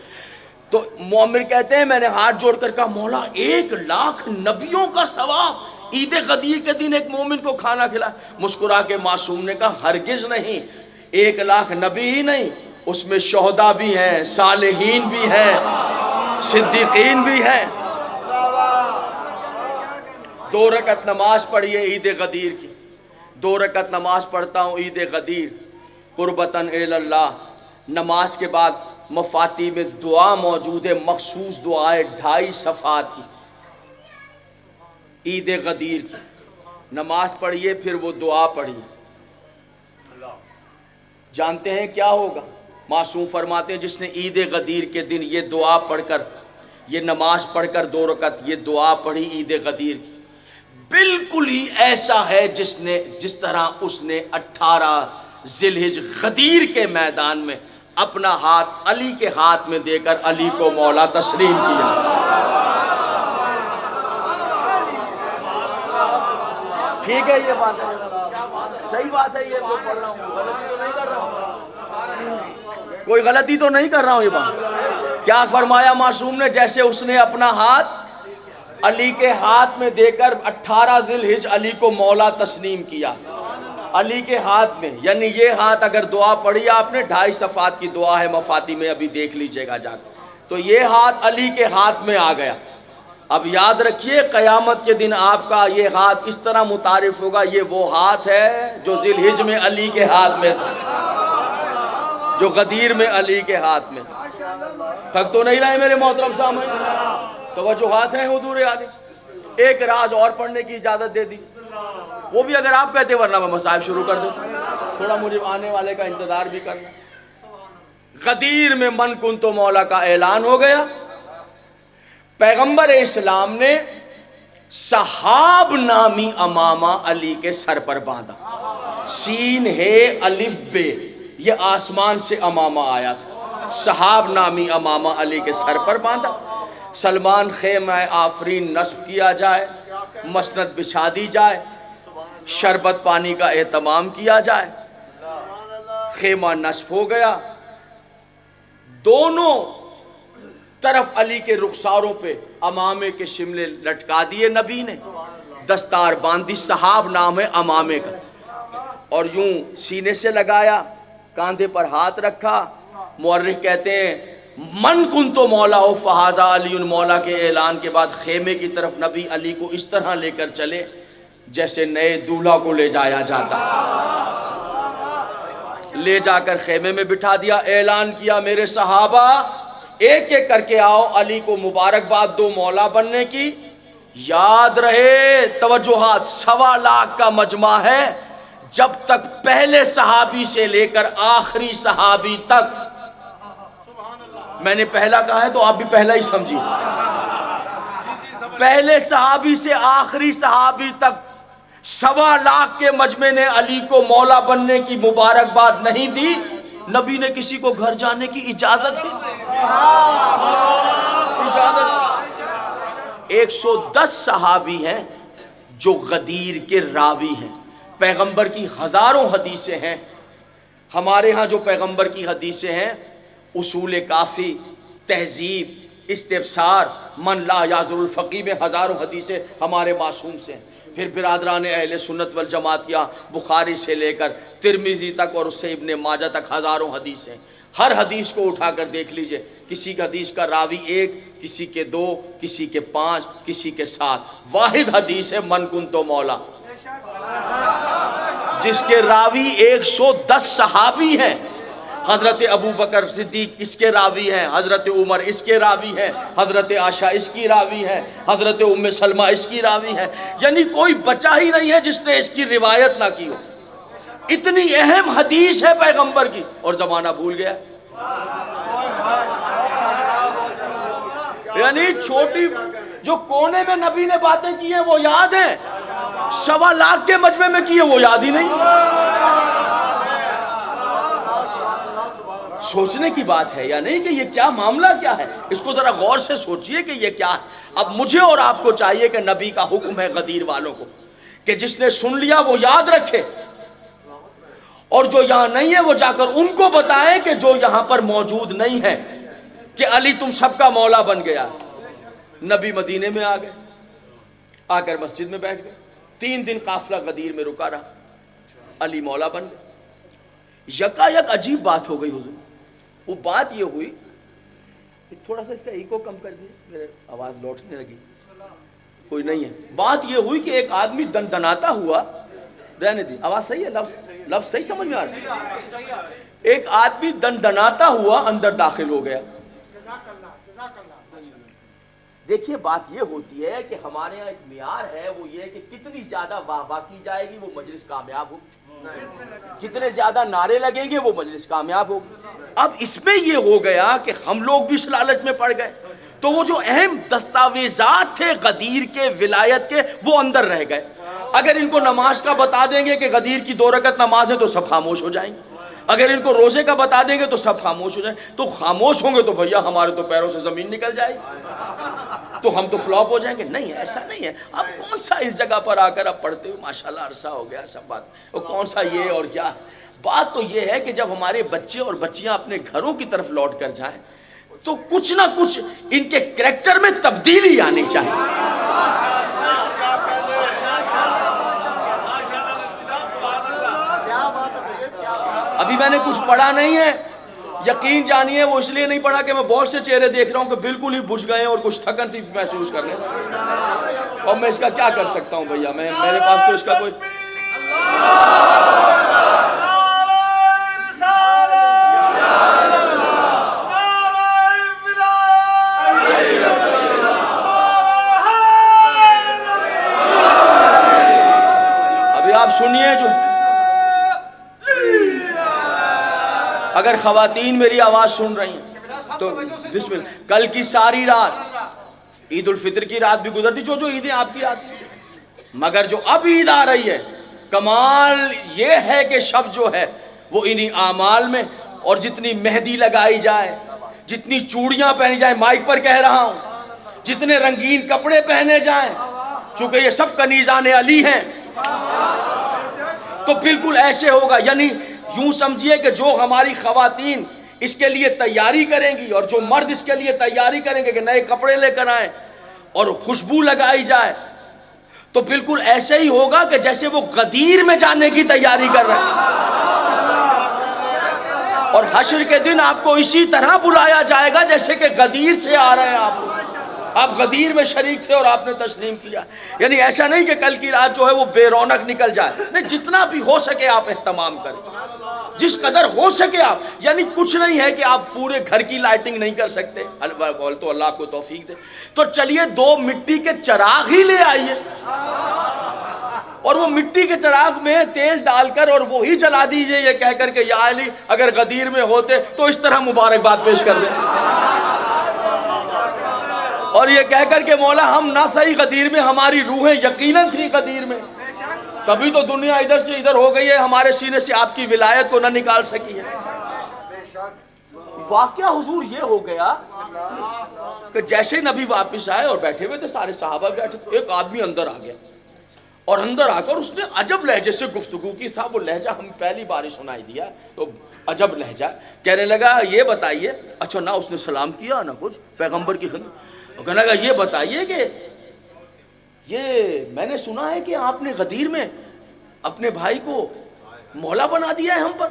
تو معمر کہتے ہیں میں نے ہاتھ جوڑ کر کہا مولا 1,00,000 نبیوں کا ثواب عید غدیر کے دن ایک مومن کو کھانا کھلایا. مسکرا کے معصوم نے کہا ہرگز نہیں، 1,00,000 نبی ہی نہیں، اس میں شہداء بھی ہیں، صالحین بھی ہیں، صدیقین بھی ہیں. 2 رکعت نماز پڑھیے عید غدیر کی. 2 رکعت نماز پڑھتا ہوں عید غدیر قربتاً اللہ. نماز کے بعد مفاتی میں دعا موجود ہے، مخصوص دعائے 2.5 صفحات کی عید غدیر کی. نماز پڑھیے پھر وہ دعا پڑھیے. جانتے ہیں کیا ہوگا؟ معصوم فرماتے ہیں جس نے عید غدیر کے دن یہ دعا پڑھ کر، یہ نماز پڑھ کر 2 رکعت یہ دعا پڑھی عید غدیر کی، بالکل ہی ایسا ہے جس طرح اس نے 18 ذی الحجہ غدیر کے میدان میں اپنا ہاتھ علی کے ہاتھ میں دے کر علی کو مولا تسلیم کیا. ٹھیک ہے، یہ بات ہے، صحیح بات ہے. یہ تو پڑھ رہا ہوں، غلطی تو نہیں کر رہا ہوں، کوئی غلطی تو نہیں کر رہا ہوں. یہ بات کیا فرمایا معصوم نے؟ جیسے اس نے اپنا ہاتھ علی کے ہاتھ میں دے کر 18 ذی الحجہ علی کو مولا تسلیم کیا. علی کے ہاتھ میں، یعنی یہ ہاتھ اگر دعا پڑھی آپ نے 2.5 صفحات کی دعا ہے مفاتی میں، ابھی دیکھ لیجئے گا جا کے، تو یہ ہاتھ علی کے ہاتھ میں آ گیا. اب یاد رکھیے قیامت کے دن آپ کا یہ ہاتھ اس طرح متعارف ہوگا، یہ وہ ہاتھ ہے جو ذی الحجہ میں علی کے ہاتھ میں تھا، جو غدیر میں علی کے ہاتھ میں. تھک تو نہیں رہے میرے محترم سامنے؟ توجہات ہیں حضور عالی. ایک راز اور پڑھنے کی اجازت دے دی، وہ بھی اگر آپ کہتے ورنہ میں مصائب شروع کر دوں، تھوڑا مجھے آنے والے کا انتظار بھی کرنا. غدیر میں من کن تو مولا کا اعلان ہو گیا. پیغمبر اسلام نے صحاب نامی امامہ علی کے سر پر باندھا. سین ہے الف بے، یہ آسمان سے امامہ آیا تھا. صحاب نامی امامہ علی کے سر پر باندھا. سلمان خیمہ آفرین نصب کیا جائے، مسند بچھا دی جائے، شربت پانی کا اہتمام کیا جائے. خیمہ نصب ہو گیا. دونوں طرف علی کے رخساروں پہ امامے کے شملے لٹکا دیے نبی نے، دستار باندھی، صحاب نام ہے امامے کا، اور یوں سینے سے لگایا، کاندھے پر ہاتھ رکھا. مورخ کہتے ہیں من کن تو مولا ہو فہذا علی، مولا کے اعلان کے بعد خیمے کی طرف نبی علی کو اس طرح لے کر چلے جیسے نئے دولہا کو لے جایا جاتا. لے جا کر خیمے میں بٹھا دیا. اعلان کیا میرے صحابہ ایک ایک کر کے آؤ، علی کو مبارکباد دو مولا بننے کی. یاد رہے توجہات، 1.25 لاکھ کا مجمع ہے. جب تک پہلے صحابی سے لے کر آخری صحابی تک، میں نے پہلا کہا ہے تو آپ بھی پہلا ہی سمجھیے، پہلے صحابی سے آخری صحابی تک 1.25 کے مجمع نے علی کو مولا بننے کی مبارکباد نہیں دی، نبی نے کسی کو گھر جانے کی اجازت ہی 110 صحابی ہیں جو غدیر کے راوی ہیں، پیغمبر کی ہزاروں حدیثیں ہیں، ہمارے ہاں جو پیغمبر کی حدیثیں ہیں اصول کافی، تہذیب، استفسار، من لا یعذر الفقیہ میں ہزاروں حدیثیں ہمارے معصوم سے ہیں۔ پھر برادران اہل سنت والجماعت یا بخاری سے لے کر ترمذی تک اور اس سے ابن ماجہ تک ہزاروں حدیثیں، ہر حدیث کو اٹھا کر دیکھ لیجئے، کسی حدیث کا راوی 1، کسی کے 2، کسی کے 5، کسی کے 7، واحد حدیث ہے من کنتو مولا، جس کے راوی 110 صحابی ہیں۔ حضرت ابو بکر صدیق اس کے راوی ہیں، حضرت عمر اس کے راوی ہیں، حضرت عائشہ اس کی راوی ہیں، حضرت ام سلمہ اس کی راوی ہیں، یعنی کوئی بچہ ہی نہیں ہے جس نے اس کی روایت نہ کی ہو۔ اتنی اہم حدیث ہے پیغمبر کی، اور زمانہ بھول گیا، یعنی چھوٹی جو کونے میں نبی نے باتیں کی ہیں وہ یاد ہیں، 1.25 کے مجمع میں کی ہے وہ یاد ہی نہیں۔ سوچنے کی بات ہے یا نہیں کہ یہ کیا معاملہ کیا ہے، اس کو ذرا غور سے سوچئے کہ یہ کیا ہے۔ اب مجھے اور آپ کو چاہیے کہ نبی کا حکم ہے غدیر والوں کو کہ جس نے سن لیا وہ یاد رکھے، اور جو یہاں نہیں ہے وہ جا کر ان کو بتائے کہ جو یہاں پر موجود نہیں ہے کہ علی تم سب کا مولا بن گیا۔ نبی مدینے میں آ گئے، آ کر مسجد میں بیٹھ گئے، 3 دن قافلہ غدیر میں رکا رہا، علی مولا بن گئے۔ یکا یک عجیب بات ہو گئی حضور، وہ بات یہ ہوئی، تھوڑا سا اس کا ایکو کم کر دیے، میرے آواز لوٹنے لگی، کوئی نہیں ہے۔ بات یہ ہوئی کہ ایک آدمی دندناتا ہوا، رہنے دی، آواز صحیح ہے، لفظ صحیح سمجھ میں آ رہا ہے، ایک آدمی دندناتا ہوا اندر داخل ہو گیا۔ دیکھیے بات یہ ہوتی ہے کہ ہمارے یہاں ایک معیار ہے، وہ یہ کہ کتنی زیادہ واہ واہ کی جائے گی وہ مجلس کامیاب ہو، کتنے زیادہ نعرے لگیں گے وہ مجلس کامیاب ہوگی۔ اب اس میں یہ ہو گیا کہ ہم لوگ بھی اس لالچ میں پڑ گئے، تو وہ جو اہم دستاویزات تھے غدیر کے، ولایت کے، وہ اندر رہ گئے۔ اگر ان کو نماز کا بتا دیں گے کہ غدیر کی 2 رکعت نماز ہے تو سب خاموش ہو جائیں گے، اگر ان کو روزے کا بتا دیں گے تو سب خاموش ہو جائیں، تو خاموش ہوں گے تو بھیا ہمارے تو پیروں سے زمین نکل جائے گی، تو ہم تو فلاپ ہو جائیں گے۔ نہیں، ایسا نہیں ہے۔ اب کون سا اس جگہ پر آ کر اب پڑھتے ہوئے ماشاءاللہ عرصہ ہو گیا سب بات، وہ کون سا یہ اور کیا، بات تو یہ ہے کہ جب ہمارے بچے اور بچیاں اپنے گھروں کی طرف لوٹ کر جائیں تو کچھ نہ کچھ ان کے کریکٹر میں تبدیلی آنی چاہیے۔ ابھی میں نے کچھ پڑھا نہیں ہے، یقین جانیے وہ اس لیے نہیں پڑھا کہ میں بہت سے چہرے دیکھ رہا ہوں کہ بالکل ہی بجھ گئے ہیں اور کچھ تھکن سی محسوس کر رہے ہیں، اور میں اس کا کیا کر سکتا ہوں بھیا، میرے پاس تو اس کا کوئی ابھی آپ سنیے، جو اگر خواتین میری آواز سن رہی ہیں تو بسم اللہ، کل کی ساری رات، عید الفطر کی رات بھی گزرتی، جو عیدیں آپ کی آتی، مگر جو اب عید آ رہی ہے، کمال یہ ہے کہ شب جو ہے وہ انہی اعمال میں، اور جتنی مہندی لگائی جائے، جتنی چوڑیاں پہنی جائیں، مائک پر کہہ رہا ہوں، جتنے رنگین کپڑے پہنے جائیں، چونکہ یہ سب کنیزان علی ہیں، تو بالکل ایسے ہوگا، یعنی یوں سمجھیے کہ جو ہماری خواتین اس کے لیے تیاری کریں گی اور جو مرد اس کے لیے تیاری کریں گے کہ نئے کپڑے لے کر آئیں اور خوشبو لگائی جائے، تو بالکل ایسے ہی ہوگا کہ جیسے وہ غدیر میں جانے کی تیاری کر رہے ہیں، اور حشر کے دن آپ کو اسی طرح بلایا جائے گا جیسے کہ غدیر سے آ رہے ہیں، آپ غدیر میں شریک تھے اور آپ نے تسلیم کیا۔ یعنی ایسا نہیں کہ کل کی رات جو ہے وہ بے رونق نکل جائے، نہیں، جتنا بھی ہو سکے آپ اہتمام کریں، جس قدر ہو سکے آپ، یعنی کچھ نہیں ہے کہ آپ پورے گھر کی لائٹنگ نہیں کر سکتے، بول تو اللہ کو توفیق دے، تو چلیے 2 مٹی کے چراغ ہی لے آئیے، اور وہ مٹی کے چراغ میں تیل ڈال کر اور وہی جلا دیجئے، یہ کہہ کر کہ یا علی اگر غدیر میں ہوتے تو اس طرح مبارکباد پیش کر دیں، اور یہ کہہ کر کہ مولا ہم نہ صحیح غدیر میں، ہماری روحیں یقیناً تھی غدیر میں، تبھی تو دنیا ادھر سے ادھر ہو گئی ہے، ہمارے سینے سے آپ کی ولایت کو نہ نکال سکی ہے۔ واقعہ حضور یہ ہو گیا کہ جیسے نبی واپس آئے اور بیٹھے ہوئے تھے سارے صحابہ بیٹھے تھے، ایک آدمی اندر آ گیا اور اندر آ کر اس نے عجب لہجے سے گفتگو کی۔ صاحب وہ لہجہ ہم پہلی بار ہی سنائی دیا تو عجب لہجہ، کہنے لگا یہ بتائیے، اچھا نہ اس نے سلام کیا نہ کچھ پیغمبر کی خدمت، کہنے لگا یہ بتائیے کہ یہ میں نے سنا ہے کہ آپ نے غدیر میں اپنے بھائی کو مولا بنا دیا ہے ہم پر۔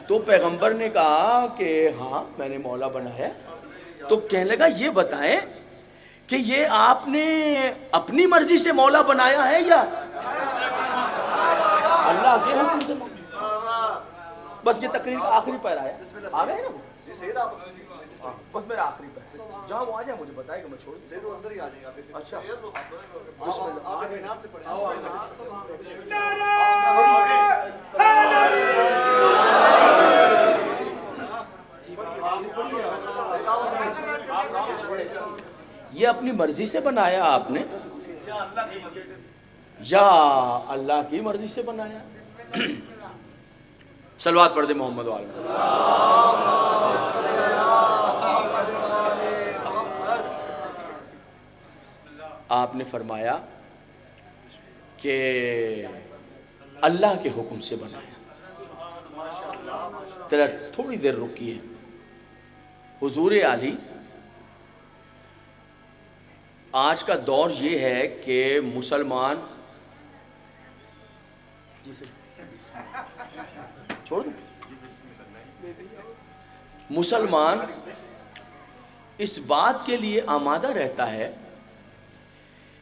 تو پیغمبر نے کہا کہ ہاں میں نے مولا بنایا۔ تو کہنے لگا یہ بتائیں کہ یہ آپ نے اپنی مرضی سے مولا بنایا ہے یا اللہ کے حکم سے؟ بس یہ تقریر کا آخری پیر آیا، آ گئے نا بس میرا آخری پیر، جہاں وہ آ جائے مجھے بتائے کہ میں چھوڑ دوں اندر ہی آ جائیں گے۔ اچھا یہ اپنی مرضی سے بنایا آپ نے یا اللہ کی مرضی سے بنایا؟ صلوات پڑھ دے محمد وعلی۔ آپ نے فرمایا کہ اللہ کے حکم سے بنایا۔ ذرا تھوڑی دیر رکیے، حضور عالی آج کا دور یہ ہے کہ مسلمان چھوڑ دیں، مسلمان اس بات کے لیے آمادہ رہتا ہے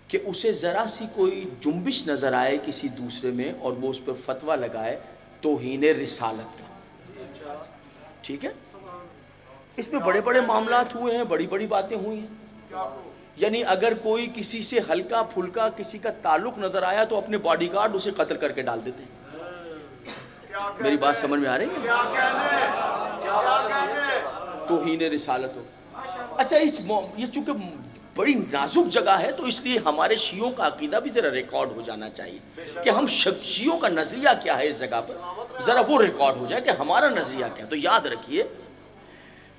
کہ اسے ذرا سی کوئی جنبش نظر آئے کسی دوسرے میں اور وہ اس پر فتویٰ لگائے توہین رسالت کا۔ ٹھیک ہے، اس میں بڑے بڑے معاملات ہوئے ہیں، بڑی بڑی باتیں ہوئی ہیں۔ یعنی اگر کوئی کسی سے ہلکا پھلکا کسی کا تعلق نظر آیا تو اپنے باڈی گارڈ اسے قتل کر کے ڈال دیتے ہیں۔ میری بات سمجھ میں آ رہی ہے؟ توہین رسالت ہو۔ اچھا یہ چونکہ بڑی نازک جگہ ہے تو اس لیے ہمارے شیعوں کا عقیدہ بھی ذرا ریکارڈ ہو جانا چاہیے کہ ہم شیعوں کا نظریہ کیا ہے اس جگہ پر، ذرا وہ ریکارڈ ہو جائے کہ ہمارا نظریہ کیا۔ تو یاد رکھیے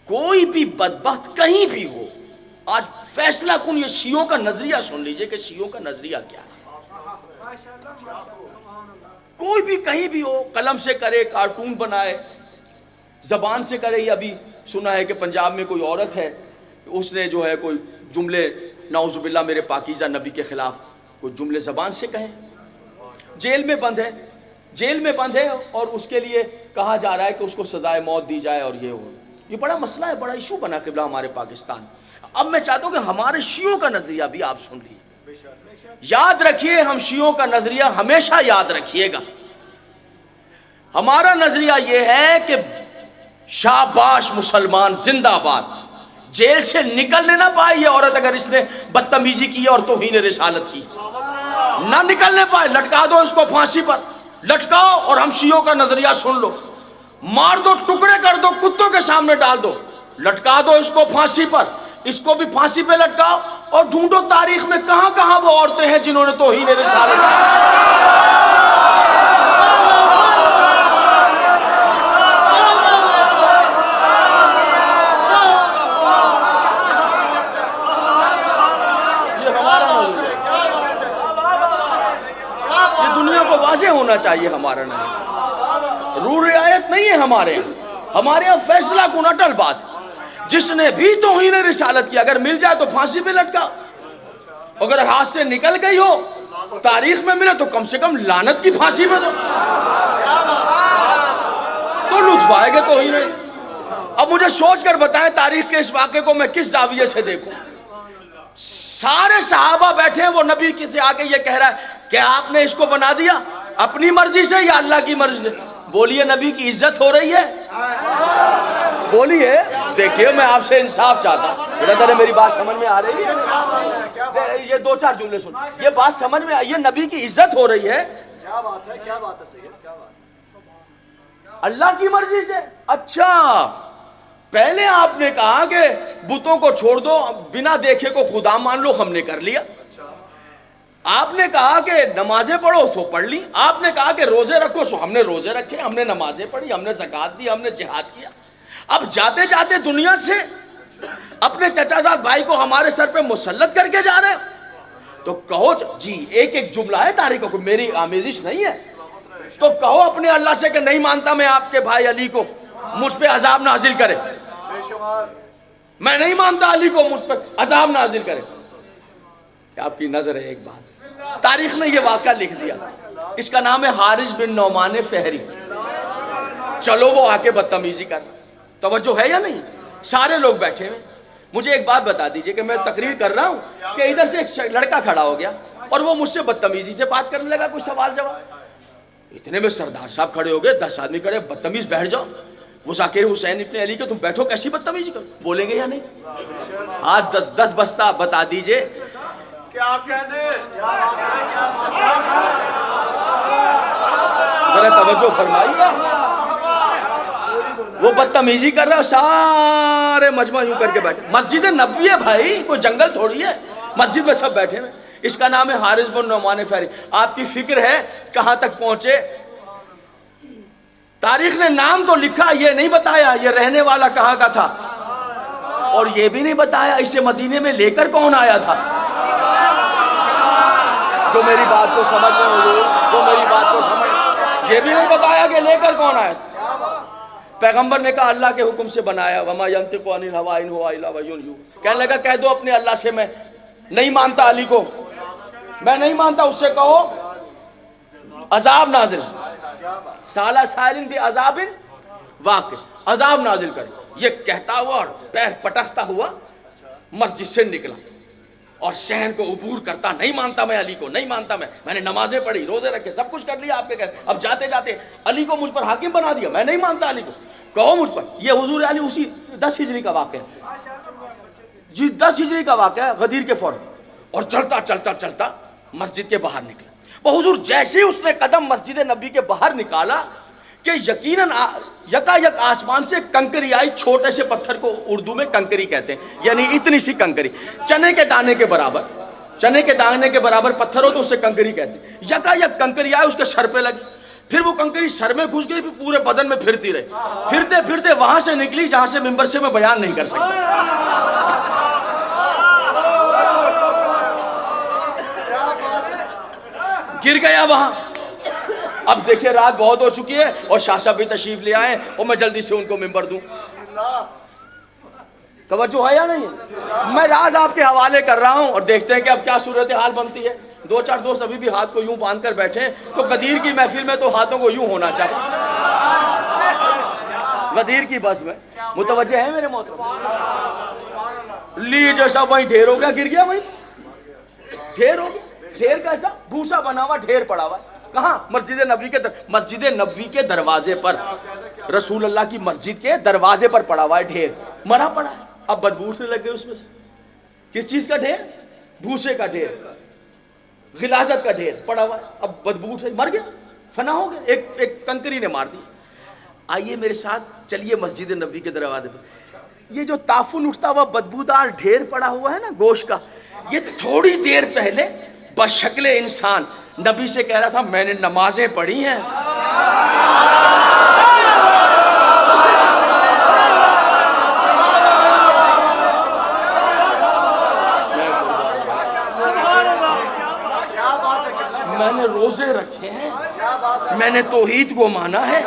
کوئی بھی بدبخت کہیں بھی ہو، آج فیصلہ کن یہ شیعوں کا نظریہ سن لیجئے کہ شیعوں کا نظریہ کیا ہے۔ کوئی بھی کہیں بھی ہو، قلم سے کرے، کارٹون بنائے، زبان سے کرے۔ یہ ابھی سنا ہے کہ پنجاب میں کوئی عورت ہے، اس نے جو ہے کوئی جملے نعوذ باللہ میرے پاکیزہ نبی کے خلاف کوئی جملے زبان سے کہے، جیل میں بند ہے، جیل میں بند ہے اور اس کے لیے کہا جا رہا ہے کہ اس کو سزائے موت دی جائے اور یہ بڑا مسئلہ ہے، بڑا ایشو بنا قبلہ ہمارے پاکستان۔ اب میں چاہتا ہوں کہ ہمارے شیعوں کا نظریہ بھی آپ سن لیجیے۔ یاد رکھیے، ہم شیعوں کا نظریہ ہمیشہ یاد رکھیے گا، ہمارا نظریہ یہ ہے کہ شاباش مسلمان زندہ باد، جیل سے نکلنے نہ پائے یہ عورت اگر اس نے بدتمیزی کی اور توہین رسالت کی، نہ نکلنے پائے، لٹکا دو اس کو پھانسی پر، لٹکاؤ اور ہم شیعوں کا نظریہ سن لو، مار دو، ٹکڑے کر دو، کتوں کے سامنے ڈال دو، لٹکا دو اس کو پھانسی پر، اس کو بھی پھانسی پہ لٹکاؤ اور ڈھونڈو تاریخ میں کہاں کہاں وہ عورتیں ہیں جنہوں نے توہین رسالت کی۔ واضح ہونا چاہیے ہمارا نہیں، رو رعایت نہیں ہے ہمارے یہاں فیصلہ کن اٹل بات، جس نے بھی توہین رسالت کی اگر مل جائے تو پھانسی پہ لٹکا، اگر ہاتھ سے نکل گئی ہو تاریخ میں ملے تو کم سے کم لعنت کی پھانسی پہ دو، تو لطف آئے گا توہین۔ اب مجھے سوچ کر بتائیں تاریخ کے اس واقعے کو میں کس زاویے سے دیکھوں؟ سارے صحابہ بیٹھے ہیں، وہ نبی سے آگے یہ کہہ رہا ہے کہ آپ نے اس کو بنا دیا اپنی مرضی سے یا اللہ کی مرضی سے؟ بولیے نبی کی عزت ہو رہی ہے؟ بولیے، دیکھیے میں آپ سے انصاف چاہتا ہوں، برادر میری بات سمجھ میں آ رہی ہے؟ یہ دو چار جملے سن، یہ بات سمجھ میں آئی ہے، نبی کی عزت ہو رہی ہے؟ کیا بات ہے، کیا بات ہے سید، کیا بات ہے؟ اللہ کی مرضی سے؟ اچھا پہلے آپ نے کہا کہ بتوں کو چھوڑ دو، بنا دیکھے کو خدا مان لو، ہم نے کر لیا، آپ نے کہا کہ نمازیں پڑھو تو پڑھ لی، آپ نے کہا کہ روزے رکھو سو ہم نے روزے رکھے، ہم نے نمازیں پڑھی، ہم نے زکات دی، ہم نے جہاد کیا۔ اب جاتے جاتے دنیا سے اپنے چچا زاد بھائی کو ہمارے سر پہ مسلط کر کے جا رہے ہیں، تو کہو جی ایک ایک جملہ ہے تاریخ کو، میری آمیزش نہیں ہے، تو کہو اپنے اللہ سے کہ نہیں مانتا میں آپ کے بھائی علی کو، مجھ پہ عذاب نازل کرے، میں نہیں مانتا علی کو، مجھ پر عذاب نازل کرے۔ آپ کی نظر ہے ایک بات، تاریخ نے یہ واقعہ لکھ دیا، اس کا نام ہے حارث بن نعمان فہری۔ چلو وہ آ کے بدتمیزی کر، توجہ ہے یا نہیں؟ سارے لوگ بیٹھے ہیں، مجھے ایک بات بتا دیجئے کہ میں تقریر کر رہا ہوں کہ ادھر سے ایک لڑکا کھڑا ہو گیا اور وہ مجھ سے بدتمیزی سے بات کرنے لگا، کوئی سوال جواب، اتنے میں سردار صاحب کھڑے ہو گئے، 10 آدمی کھڑے، بدتمیز بیٹھ جاؤ، وہ ذاکر حسین ابن علی کے تم بیٹھو، کیسی بدتمیزی کرو، بولیں گے یا نہیں؟ آج 10 بستہ بتا دیجئے کیا کہنے، ذرا توجہ فرمائیے، وہ بدتمیزی کر رہا ہے، سارے مجمع یوں کر کے بیٹھے، مسجد نبوی ہے بھائی، کوئی جنگل تھوڑی ہے، مسجد میں سب بیٹھے ہیں، اس کا نام ہے حارث بن نعمان فہری۔ آپ کی فکر ہے کہاں تک پہنچے؟ تاریخ نے نام تو لکھا، یہ نہیں بتایا یہ رہنے والا کہاں کا تھا، اور یہ بھی نہیں بتایا اسے مدینے میں لے کر کون آیا تھا۔ جو میری بات کو سمجھ میں حضور، جو میری بات کو سمجھ، یہ بھی نہیں بتایا کہ لے کر کون آیا تھا۔ پیغمبر نے کہا اللہ کے حکم سے بنایا، وما ينطق عن الهوى ان هو الا وحی یوحى، کہنے لگا کہہ دو اپنے اللہ سے میں نہیں مانتا علی کو، میں نہیں مانتا، اس سے کہو عذاب نازل، سالہ سائل بعذاب واقع، عذاب نازل کرے۔ یہ کہتا ہوا اور پیر پٹکتا ہوا مسجد سے نکلا اور شہر کو عبور کرتا، نہیں مانتا میں علی کو، نہیں مانتا میں نے نمازیں پڑھی، روزے رکھے، سب کچھ کر لیا آپ کے کہتے، اب جاتے جاتے علی کو مجھ پر حاکم بنا دیا، میں نہیں مانتا علی کو، کہو مجھ پر۔ یہ حضور علی اسی 10 ہجری کا واقعہ ہے جی، 10 ہجری کا واقعہ ہے، غدیر کے فوراً، اور چلتا چلتا چلتا مسجد کے باہر نکلا۔ وہ حضور جیسے اس نے قدم مسجد نبی کے باہر نکالا کہ یقیناً یکا یک آسمان سے کنکری آئی، چھوٹے سے پتھر کو اردو میں کنکری کہتے ہیں، یعنی اتنی سی کنکری، چنے کے دانے کے برابر، چنے کے دانے کے برابر پتھر ہو تو اسے کنکری کہتے ہیں۔ یکا یک کنکری آئی، اس کے سر پہ لگی، پھر وہ کنکری سر میں گھس گئی، پھر پورے بدن میں پھرتی رہی، پھرتے پھرتے وہاں سے نکلی جہاں سے منبر سے میں بیان نہیں کر سکتا، گر گیا وہاں۔ اب دیکھیں رات بہت ہو چکی ہے اور شاہ صاحب بھی تشریف لے آئے اور میں جلدی سے ان کو منبر دوں، توجہ ہے یا نہیں؟ میں راز آپ کے حوالے کر رہا ہوں اور دیکھتے ہیں کہ اب کیا صورتحال بنتی ہے۔ 2-4 دوست ابھی بھی ہاتھ کو یوں باندھ کر بیٹھے ہیں، تو قدیر کی محفل میں تو ہاتھوں کو یوں ہونا چاہیے، قدیر کی بس میں متوجہ ہے میرے محترم؟ لی جیسا وہیں ڈھیر ہو گیا، گر گیا وہیں ڈھیر ہو گیا، ڈھیر کیسا؟ بھوسا بنا ہوا ڈھیر پڑا ہوا، کہاں؟ مسجد نبوی کے دروازے پر، رسول اللہ کی مسجد کے دروازے پر پڑا ہوا ہے ڈھیر، مرا پڑا ہے، اب بدبو اٹھنے لگ گئے اس میں سے۔ کس چیز کا ڈھیر؟ بھوسے کا ڈھیر، غلاظت کا ڈھیر پڑا ہوا ہے، اب بدبو اٹھ، مر گیا، فنا ہو گیا، ایک کنکری نے مار دی۔ آئیے میرے ساتھ چلیے مسجد نبوی کے دروازے پر، یہ جو تافن اٹھتا ہوا بدبودار ڈھیر پڑا ہوا ہے نا گوشت کا، یہ تھوڑی دیر پہلے بشکل انسان نبی سے کہہ رہا تھا میں نے نمازیں پڑھی ہیں، میں نے روزے رکھے ہیں، میں نے توحید کو مانا ہے،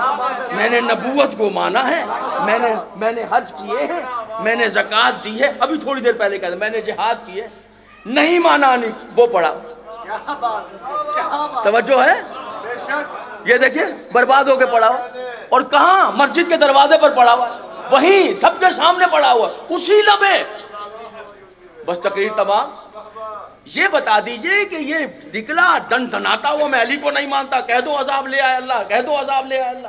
میں نے نبوت کو مانا ہے، میں نے حج کیے ہیں، میں نے زکات دی ہے، ابھی تھوڑی دیر پہلے کہا تھا میں نے جہاد کی ہے، نہیں مانا، نہیں وہ پڑھا، توجہ ہے؟ یہ دیکھیں برباد ہو کے پڑا ہوا، اور کہاں؟ مسجد کے دروازے پر پڑا ہوا، وہیں سب کے سامنے پڑا ہوا، اسی لمحے بس تقریر تمام۔ یہ بتا دیجئے کہ یہ نکلا دن دناتا ہوا میں علی کو نہیں مانتا، کہہ دو عذاب لے آئے اللہ، کہہ دو عذاب لے آئے اللہ،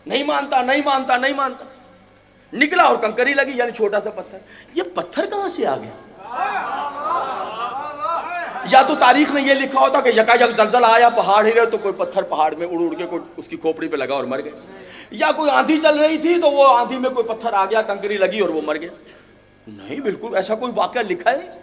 نہیں مانتا نہیں مانتا نہیں مانتا، نکلا اور کنکری لگی، یعنی چھوٹا سا پتھر۔ یہ پتھر کہاں سے آ گیا؟ یا تو تاریخ نے یہ لکھا ہوتا کہ یکا یک زلزلہ آیا، پہاڑ ہلے تو کوئی پتھر پہاڑ میں اڑ اڑ کے کوئی اس کی کھوپڑی پہ لگا اور مر گئے، یا کوئی آندھی چل رہی تھی تو وہ آندھی میں کوئی پتھر آ گیا، کنکری لگی اور وہ مر گیا۔ نہیں، بالکل ایسا کوئی واقعہ لکھا ہے نہیں۔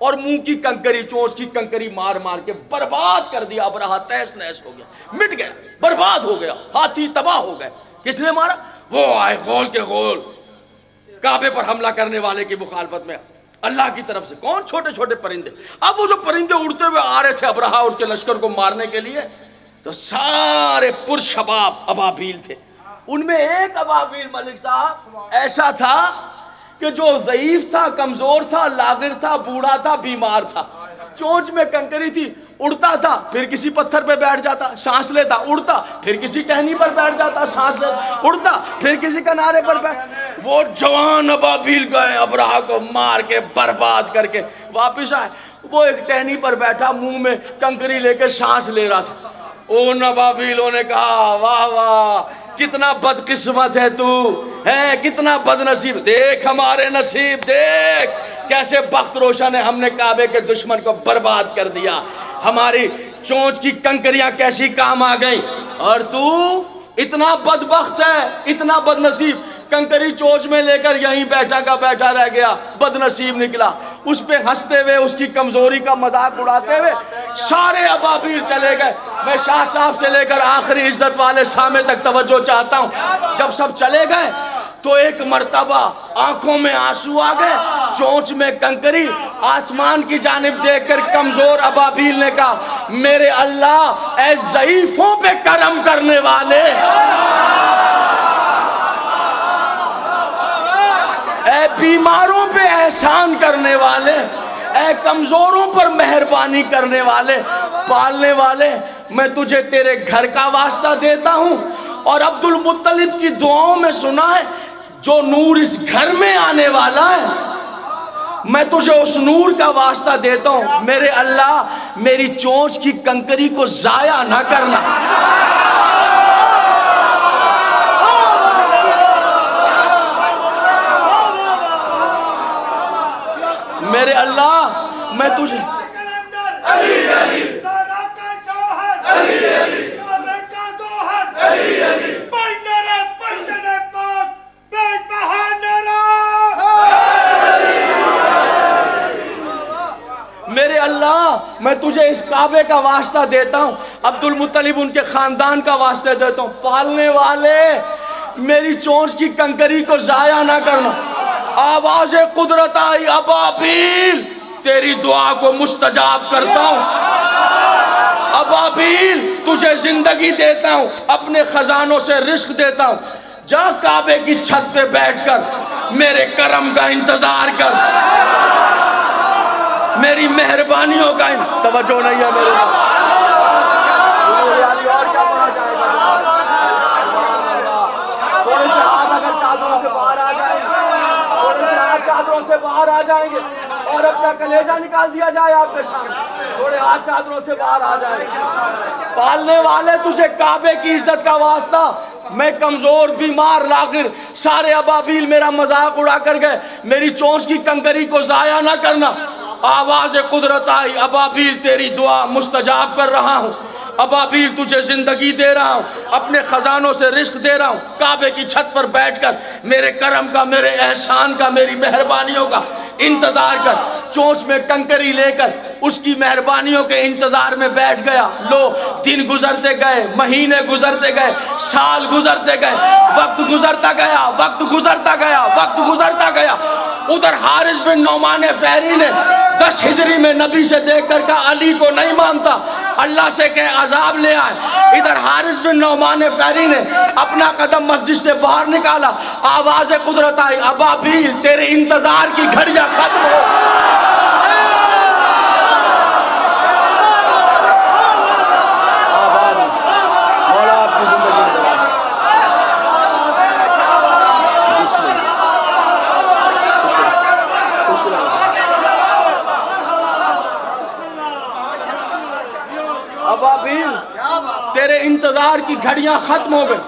اور منہ کی کنکری چونچ کی کنکری مار مار کے برباد کر دیا ابرہہ تیس نیس ہو گیا مٹ گیا برباد ہو گیا ہاتھی تباہ ہو گئے کس نے مارا وہ آئے غول کے غول کعبے پر حملہ کرنے والے کی مخالفت میں اللہ کی طرف سے کون چھوٹے چھوٹے پرندے اب وہ جو پرندے اڑتے ہوئے آ رہے تھے ابرہہ اس کے لشکر کو مارنے کے لیے تو سارے پرشباب ابابیل تھے ان میں ایک ابابیل ملک صاحب ایسا تھا کہ جو ضعیف تھا کمزور تھا لاغر تھا بوڑھا تھا بیمار تھا چونچ میں کنکری تھی اڑتا تھا پھر کسی پتھر پہ بیٹھ جاتا سانس لیتا اڑتا پھر کسی ٹہنی پر بیٹھ جاتا سانس لیتا اڑتا پھر کسی کنارے پر بیٹھ وہ جوان ابابیل گئے ابرہہ کو مار کے برباد کر کے واپس آئے وہ ایک ٹہنی پر بیٹھا منہ میں کنکری لے کے سانس لے رہا تھا ان ابابیلوں نے کہا واہ واہ کتنا بدقسمت ہے تو ہے کتنا بد نصیب دیکھ ہمارے نصیب دیکھ کیسے بخت روشن ہے ہم نے کعبے کے دشمن کو برباد کر دیا ہماری چونچ کی کنکریاں کیسی کام آ گئی اور تو اتنا بدبخت ہے اتنا بد نصیب کنکری چونچ میں لے کر یہیں بیٹھا کا بیٹھا رہ گیا بد نصیب نکلا اس پہ ہنستے ہوئے اس کی کمزوری کا مذاق اڑاتے ہوئے سارے ابابیل چلے گئے میں شاہ صاحب سے لے کر آخری عزت والے سامنے تک توجہ چاہتا ہوں جب سب چلے گئے تو ایک مرتبہ آنکھوں میں آنسو آ گئے چونچ میں کنکری آسمان کی جانب دیکھ کر کمزور ابابیل نے کہا میرے اللہ اے ضعیفوں پہ کرم کرنے والے اے بیماروں پہ احسان کرنے والے اے کمزوروں پر مہربانی کرنے والے پالنے والے میں تجھے تیرے گھر کا واسطہ دیتا ہوں اور عبد المطلب کی دعاؤں میں سنا ہے جو نور اس گھر میں آنے والا ہے میں تجھے اس نور کا واسطہ دیتا ہوں میرے اللہ میری چونچ کی کنکری کو ضائع نہ کرنا میرے اللہ میں تجھے میرے اللہ میں تجھے اس کعبے کا واسطہ دیتا ہوں عبد المطلب ان کے خاندان کا واسطہ دیتا ہوں پالنے والے میری چونچ کی کنکری کو ضائع نہ کرنا آواز قدرت آئی ابابیل تیری دعا کو مستجاب کرتا ہوں ابابیل تجھے زندگی دیتا ہوں اپنے خزانوں سے رزق دیتا ہوں جا کعبے کی چھت پہ بیٹھ کر میرے کرم کا انتظار کر میری مہربانیوں کا توجہ نہیں ہے میرے اور کیا پڑھا جائے گا تھوڑے سے ہاتھ اگر چادروں سے باہر آ جائیں گے تھوڑے سے ہاتھ چادروں سے باہر آ جائیں گے اور اپنا کلیجہ نکال دیا جائے آپ کے سامنے تھوڑے ہاتھ چادروں سے باہر آ جائیں گے پالنے والے تجھے کعبے کی عزت کا واسطہ میں کمزور بیمار لاغر سارے ابابیل میرا مذاق اڑا کر گئے میری چونچ کی کنکری کو ضائع نہ کرنا آواز قدرت آئی ابابیل تیری دعا مستجاب کر رہا ہوں ابابیل تجھے زندگی دے رہا ہوں اپنے خزانوں سے رزق دے رہا ہوں کعبے کی چھت پر بیٹھ کر میرے کرم کا میرے احسان کا میری مہربانیوں کا انتظار کر چونچ میں کنکری لے کر اس کی مہربانیوں کے انتظار میں بیٹھ گیا لو دن گزرتے گئے مہینے گزرتے گئے سال گزرتے گئے وقت گزرتا گیا وقت گزرتا گیا وقت گزرتا گیا ادھر حارث بن نعمان فہری نے 10 ہجری میں نبی سے دیکھ کر کہا علی کو نہیں مانتا اللہ سے کہ عذاب لے آئے ادھر حارث بن نعمان فہری نے اپنا قدم مسجد سے باہر نکالا آواز قدرت آئی ابابیل تیرے انتظار کی گھڑیاں ختم ہو ابابیل تیرے انتظار کی گھڑیاں ختم ہو گئے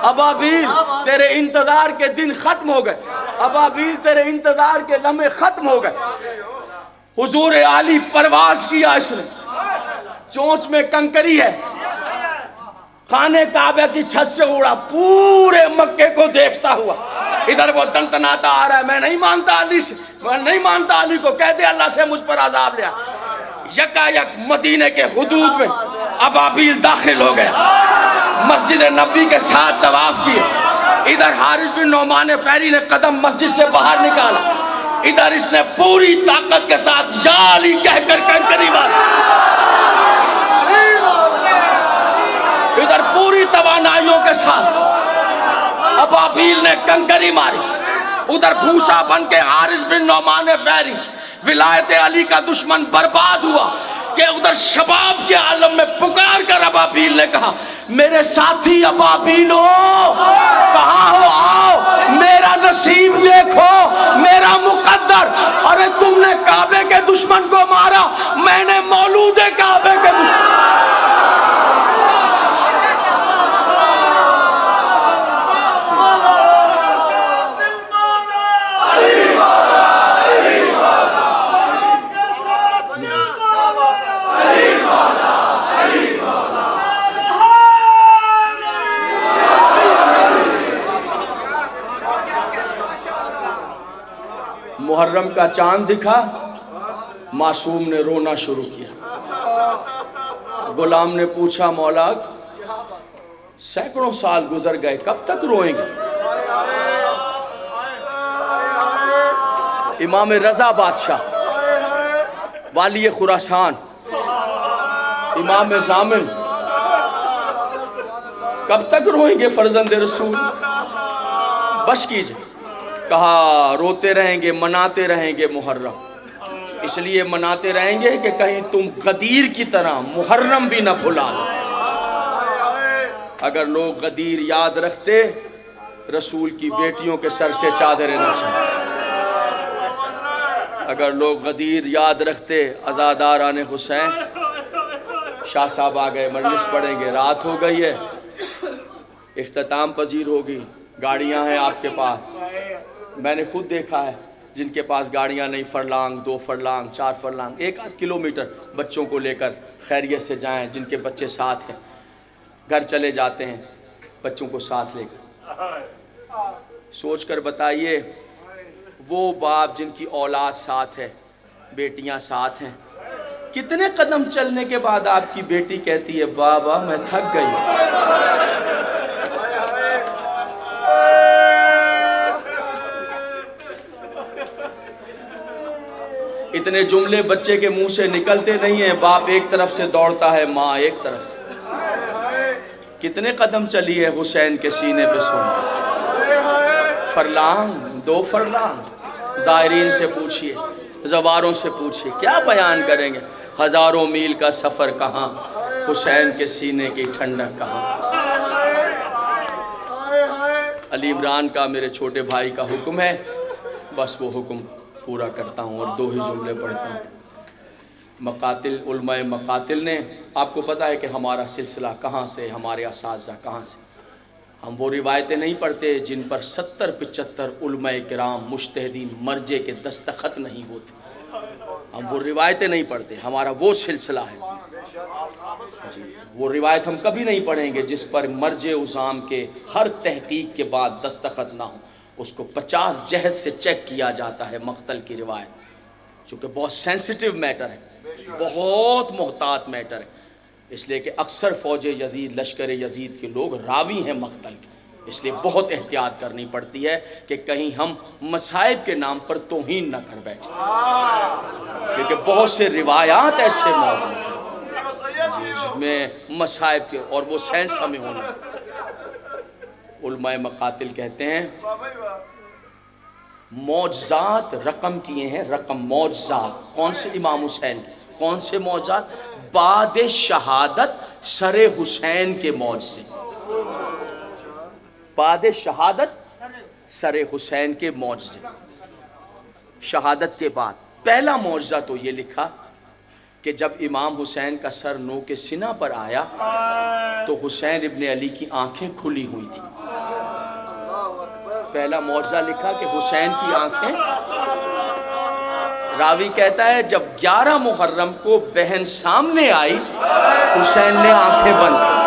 ابابیل تیرے انتظار کے دن ختم ہو گئے ابابیل تیرے انتظار کے لمحے ختم ہو گئے حضور عالی پرواز کیا اس نے چونچ میں کنکری ہے خانے کعبہ کی چھت سے اڑا پورے مکے کو دیکھتا ہوا ادھر وہ تنتناتا آ رہا ہے، میں نہیں مانتا علی سے، میں نہیں مانتا علی کو، کہتے اللہ سے مجھ پر عذاب لیا۔ یکا یک مدینے کے حدود میں ابابیل داخل ہو گئے، مسجد نبوی کے ساتھ طواف کیے، ادھر حارث بن نعمان فہری نے قدم مسجد سے باہر نکالا، ادھر اس نے پوری طاقت کے ساتھ یا علی کہہ کر کنکری ماری، ادھر پوری توانائیوں کے ساتھ ابابیل نے کنکری ماری، ادھر بھوسا بن کے حارث بن نعمان فہری ولایت علی کا دشمن برباد ہوا کہ ادھر شباب کے عالم میں پکار کر ابابیل نے کہا میرے ساتھی ابابیلو کہاں ہو، آؤ میرا نصیب دیکھو، میرا مقدر، ارے تم نے کعبے کے دشمن کو مارا، میں نے مولود کعبے کے دشمن۔ محرم کا چاند دکھا، معصوم نے رونا شروع کیا، غلام نے پوچھا مولا سینکڑوں سال گزر گئے کب تک روئیں گے؟ امام رضا بادشاہ، والی خراسان، امام زامن کب تک روئیں گے فرزند رسول؟ بس کیجئے، کہا روتے رہیں گے، مناتے رہیں گے محرم، اس لیے مناتے رہیں گے کہ کہیں تم غدیر کی طرح محرم بھی نہ بھلا دو۔ اگر لوگ غدیر یاد رکھتے رسول کی بیٹیوں کے سر سے چادریں نہ چھنتے، اگر لوگ غدیر یاد رکھتے عزاداران حسین۔ شاہ صاحب آ گئے، مجلس پڑھیں گے، رات ہو گئی ہے، اختتام پذیر ہوگی، گاڑیاں ہیں آپ کے پاس، میں نے خود دیکھا ہے جن کے پاس گاڑیاں نہیں، فرلانگ 2 فرلانگ 4 فرلانگ 1-8 کلومیٹر بچوں کو لے کر خیریت سے جائیں، جن کے بچے ساتھ ہیں، گھر چلے جاتے ہیں بچوں کو ساتھ لے کر۔ سوچ کر بتائیے وہ باپ جن کی اولاد ساتھ ہے، بیٹیاں ساتھ ہیں، کتنے قدم چلنے کے بعد آپ کی بیٹی کہتی ہے بابا میں تھک گئی۔ اتنے جملے بچے کے منہ سے نکلتے نہیں ہیں، باپ ایک طرف سے دوڑتا ہے، ماں ایک طرف سے۔ کتنے قدم چلی ہے حسین کے سینے پہ سن؟ فرلانگ 2 فرلانگ، دائرین سے پوچھئے، زواروں سے پوچھئے، کیا بیان کریں گے؟ ہزاروں میل کا سفر کہاں، حسین کے سینے کی ٹھنڈک کہاں۔ علی عمران کا میرے چھوٹے بھائی کا حکم ہے، بس وہ حکم پورا کرتا ہوں اور 2 ہی جملے پڑھتا ہوں۔ مقاتل، علماء مقاتل نے، آپ کو پتا ہے کہ ہمارا سلسلہ کہاں سے، ہمارے اساتذہ کہاں سے، ہم وہ روایتیں نہیں پڑھتے جن پر 70-75 علماء کرام مجتہدین مرجع کے دستخط نہیں ہوتے، ہم وہ روایتیں نہیں پڑھتے، ہمارا وہ سلسلہ ہے جی، وہ روایت ہم کبھی نہیں پڑھیں گے جس پر مرجع عظام کے ہر تحقیق کے بعد دستخط نہ ہو، اس کو 50 جہد سے چیک کیا جاتا ہے مقتل کی روایت، چونکہ بہت سینسٹیو میٹر ہے، بہت محتاط میٹر ہے، اس لیے کہ اکثر فوج یزید، لشکر یزید کے لوگ راوی ہیں مقتل کے، اس لیے بہت احتیاط کرنی پڑتی ہے کہ کہیں ہم مصائب کے نام پر توہین نہ کر بیٹھیں، کیونکہ بہت سے روایات ایسے موجود ہیں جس میں مصائب کے، اور وہ سینس ہمیں ہونا۔ علماء مقاتل کہتے ہیں معجزات رقم کیے ہیں، رقم معجزات، کون سے؟ امام حسین کے، کون سے معجزات؟ بعد شہادت سر حسین کے معجزے، بعد شہادت سر حسین کے معجزے، شہادت کے بعد پہلا معجزہ تو یہ لکھا کہ جب امام حسین کا سر نو کے سینہ پر آیا تو حسین ابن علی کی آنکھیں کھلی ہوئی تھی، پہلا معجزہ لکھا کہ حسین کی آنکھیں، راوی کہتا ہے جب 11 محرم کو بہن سامنے آئی حسین نے آنکھیں بند کی،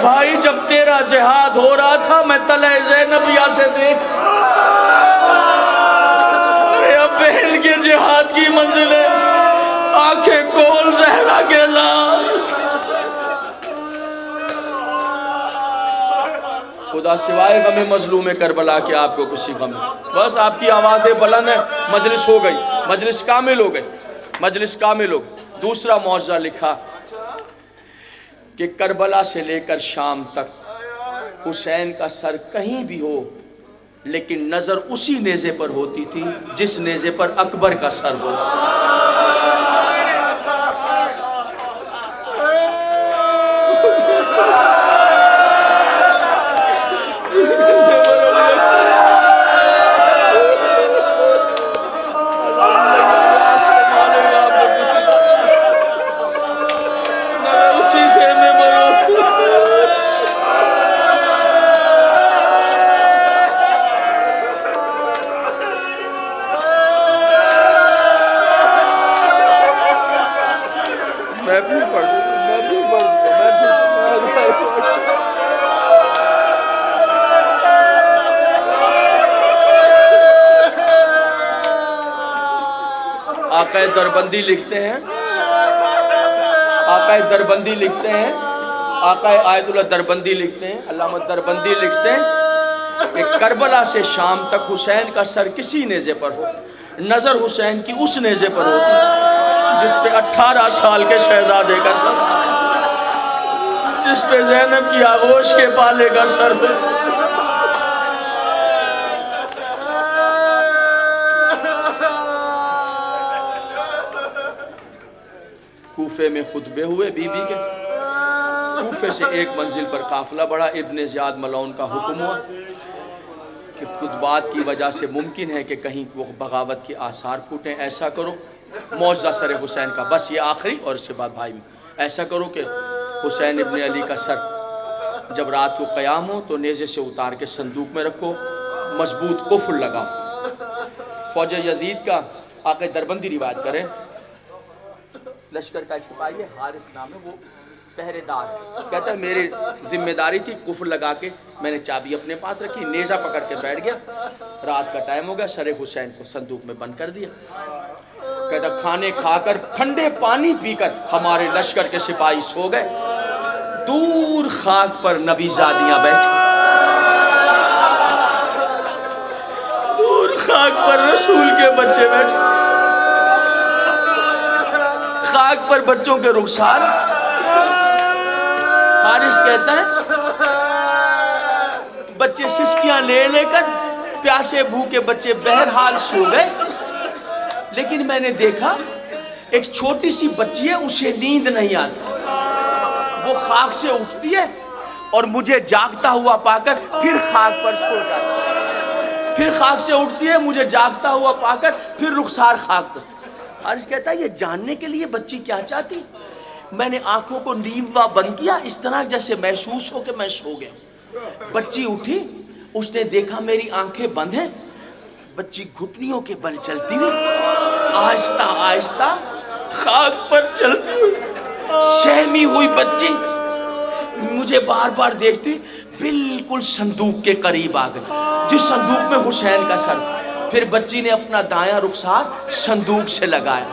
بھائی جب تیرا جہاد ہو رہا تھا میں تلے زینبیہ سے دیکھ، ارے اب بہن کے جہاد کی منزلیں، آنکھیں کھول زہرا کے لال۔ خدا سوائے غم مظلوم کربلا کے آپ کو کسی غم ہے؟ بس آپ کی آوازیں بلند ہیں، مجلس ہو گئی، مجلس کامل ہو گئی، مجلس کامل ہو گئی۔ دوسرا معجزہ لکھا کہ کربلا سے لے کر شام تک حسین کا سر کہیں بھی ہو لیکن نظر اسی نیزے پر ہوتی تھی جس نیزے پر اکبر کا سر ہو۔ آقا دربندی لکھتے ہیں، آقا دربندی لکھتے ہیں، آقا آیت اللہ دربندی لکھتے ہیں، علامہ دربندی لکھتے ہیں کہ کربلا سے شام تک حسین کا سر کسی نیزے پر ہو، نظر حسین کی اس نیزے پر ہوتی جس پہ 18 سال کے شہزادے کا سر، جس پہ زینب کی آغوش کے بالے کا سر ہو۔ کوفے میں خطبے ہوئے بی بی کے، کوفے سے ایک منزل پر قافلہ بڑھا، ابن زیاد ملعون کا حکم ہوا کہ خطبات کی وجہ سے ممکن ہے کہ کہیں وہ بغاوت کے آثار پھوٹیں، ایسا کرو معجزہ سر حسین کا، بس یہ آخری اور اس کے بعد بھائی ایسا کرو کہ حسین ابن علی کا سر جب رات کو قیام ہو تو نیزے سے اتار کے صندوق میں رکھو، مضبوط قفل لگاؤ۔ فوج یزید کا آقا دربندی روایت کریں، لشکر کا ایک سپاہی ہے حارث نام ہے، وہ پہرے دار ہے، کہتا ہے میری ذمہ داری تھی، قفل لگا کے میں نے چابی اپنے پاس رکھی، نیزہ پکڑ کے بیٹھ گیا، رات کا ٹائم ہو گیا، سر حسین کو صندوق میں بند کر دیا۔ کہتا کھانے کھا کر ٹھنڈے پانی پی کر ہمارے لشکر کے سپاہی سو گئے، دور خاک پر نبی زادیاں بیٹھی، دور خاک پر رسول کے بچے بیٹھے، خاک پر بچوں کے رخسار۔ حارث کہتا ہے بچے سسکیاں لے لے کر پیاسے بھوکے بچے بہرحال سو گئے، لیکن میں نے دیکھا ایک چھوٹی سی بچی ہے، اسے نیند نہیں آتی، وہ خاک سے اٹھتی ہے اور مجھے جاگتا ہوا پا کر پھر خاک پر سو جاتی ہے، پھر خاک سے اٹھتی ہے، مجھے جاگتا ہوا پا کر پھر رخسار خاک پر۔ حارث کہتا ہے یہ جاننے کے لیے بچی کیا چاہتی؟ میں نے آنکھوں کو نیم و بند کیا، اس طرح جیسے محسوس ہو کہ میں سو گیا۔ بچی اٹھی، اس نے دیکھا میری آنکھیں بند ہیں، بچی گھٹنیوں کے بل چلتی ہوئی آہستہ آہستہ خاک پر چلتی ہوئی سہمی ہوئی بچی مجھے بار بار دیکھتی بالکل صندوق کے قریب آ گئی جس صندوق میں حسین کا سر تھا۔ پھر بچی نے اپنا دایاں رخسار صندوق سے لگایا،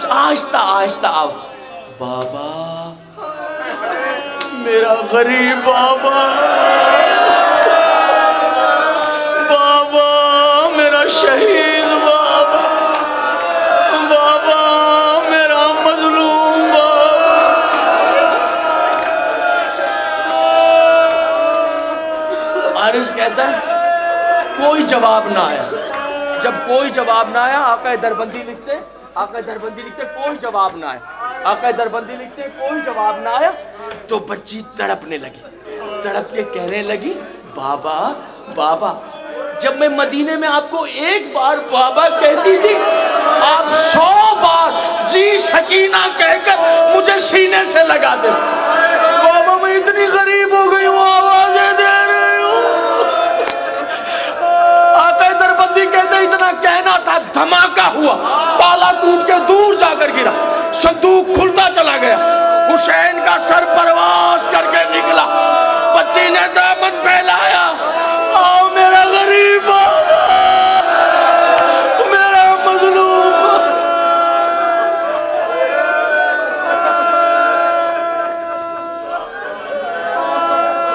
آہستہ آہستہ آؤ، بابا میرا غریب بابا، بابا میرا شہید بابا، بابا میرا مظلوم بابا۔ حارث کہتا ہے کوئی جواب نہ آیا، جب کوئی جواب نہ آیا آقا دربندی لکھتے، آقا دربندی لکھتے کوئی جواب نہ آیا، آقا دربندی لکھتے کوئی جواب نہ آیا تو بچی تڑپنے لگی، تڑپ کے کہنے لگی بابا بابا۔ جب میں مدینے میں آپ کو ایک بار بابا کہتی تھی، آپ 100 بار جی سکینہ کہہ کر مجھے سینے سے لگا دے۔ بابا میں اتنی غریب ہو گئی ہوں، آوازیں دے رہی ہوں۔ آقا دربندی کہتے اتنا کہنا تھا، دھماکہ ہوا، تالا ٹوٹ کے دور جا کر گرا، صندوق کھلتا چلا گیا، حسین کا سر پرواز کا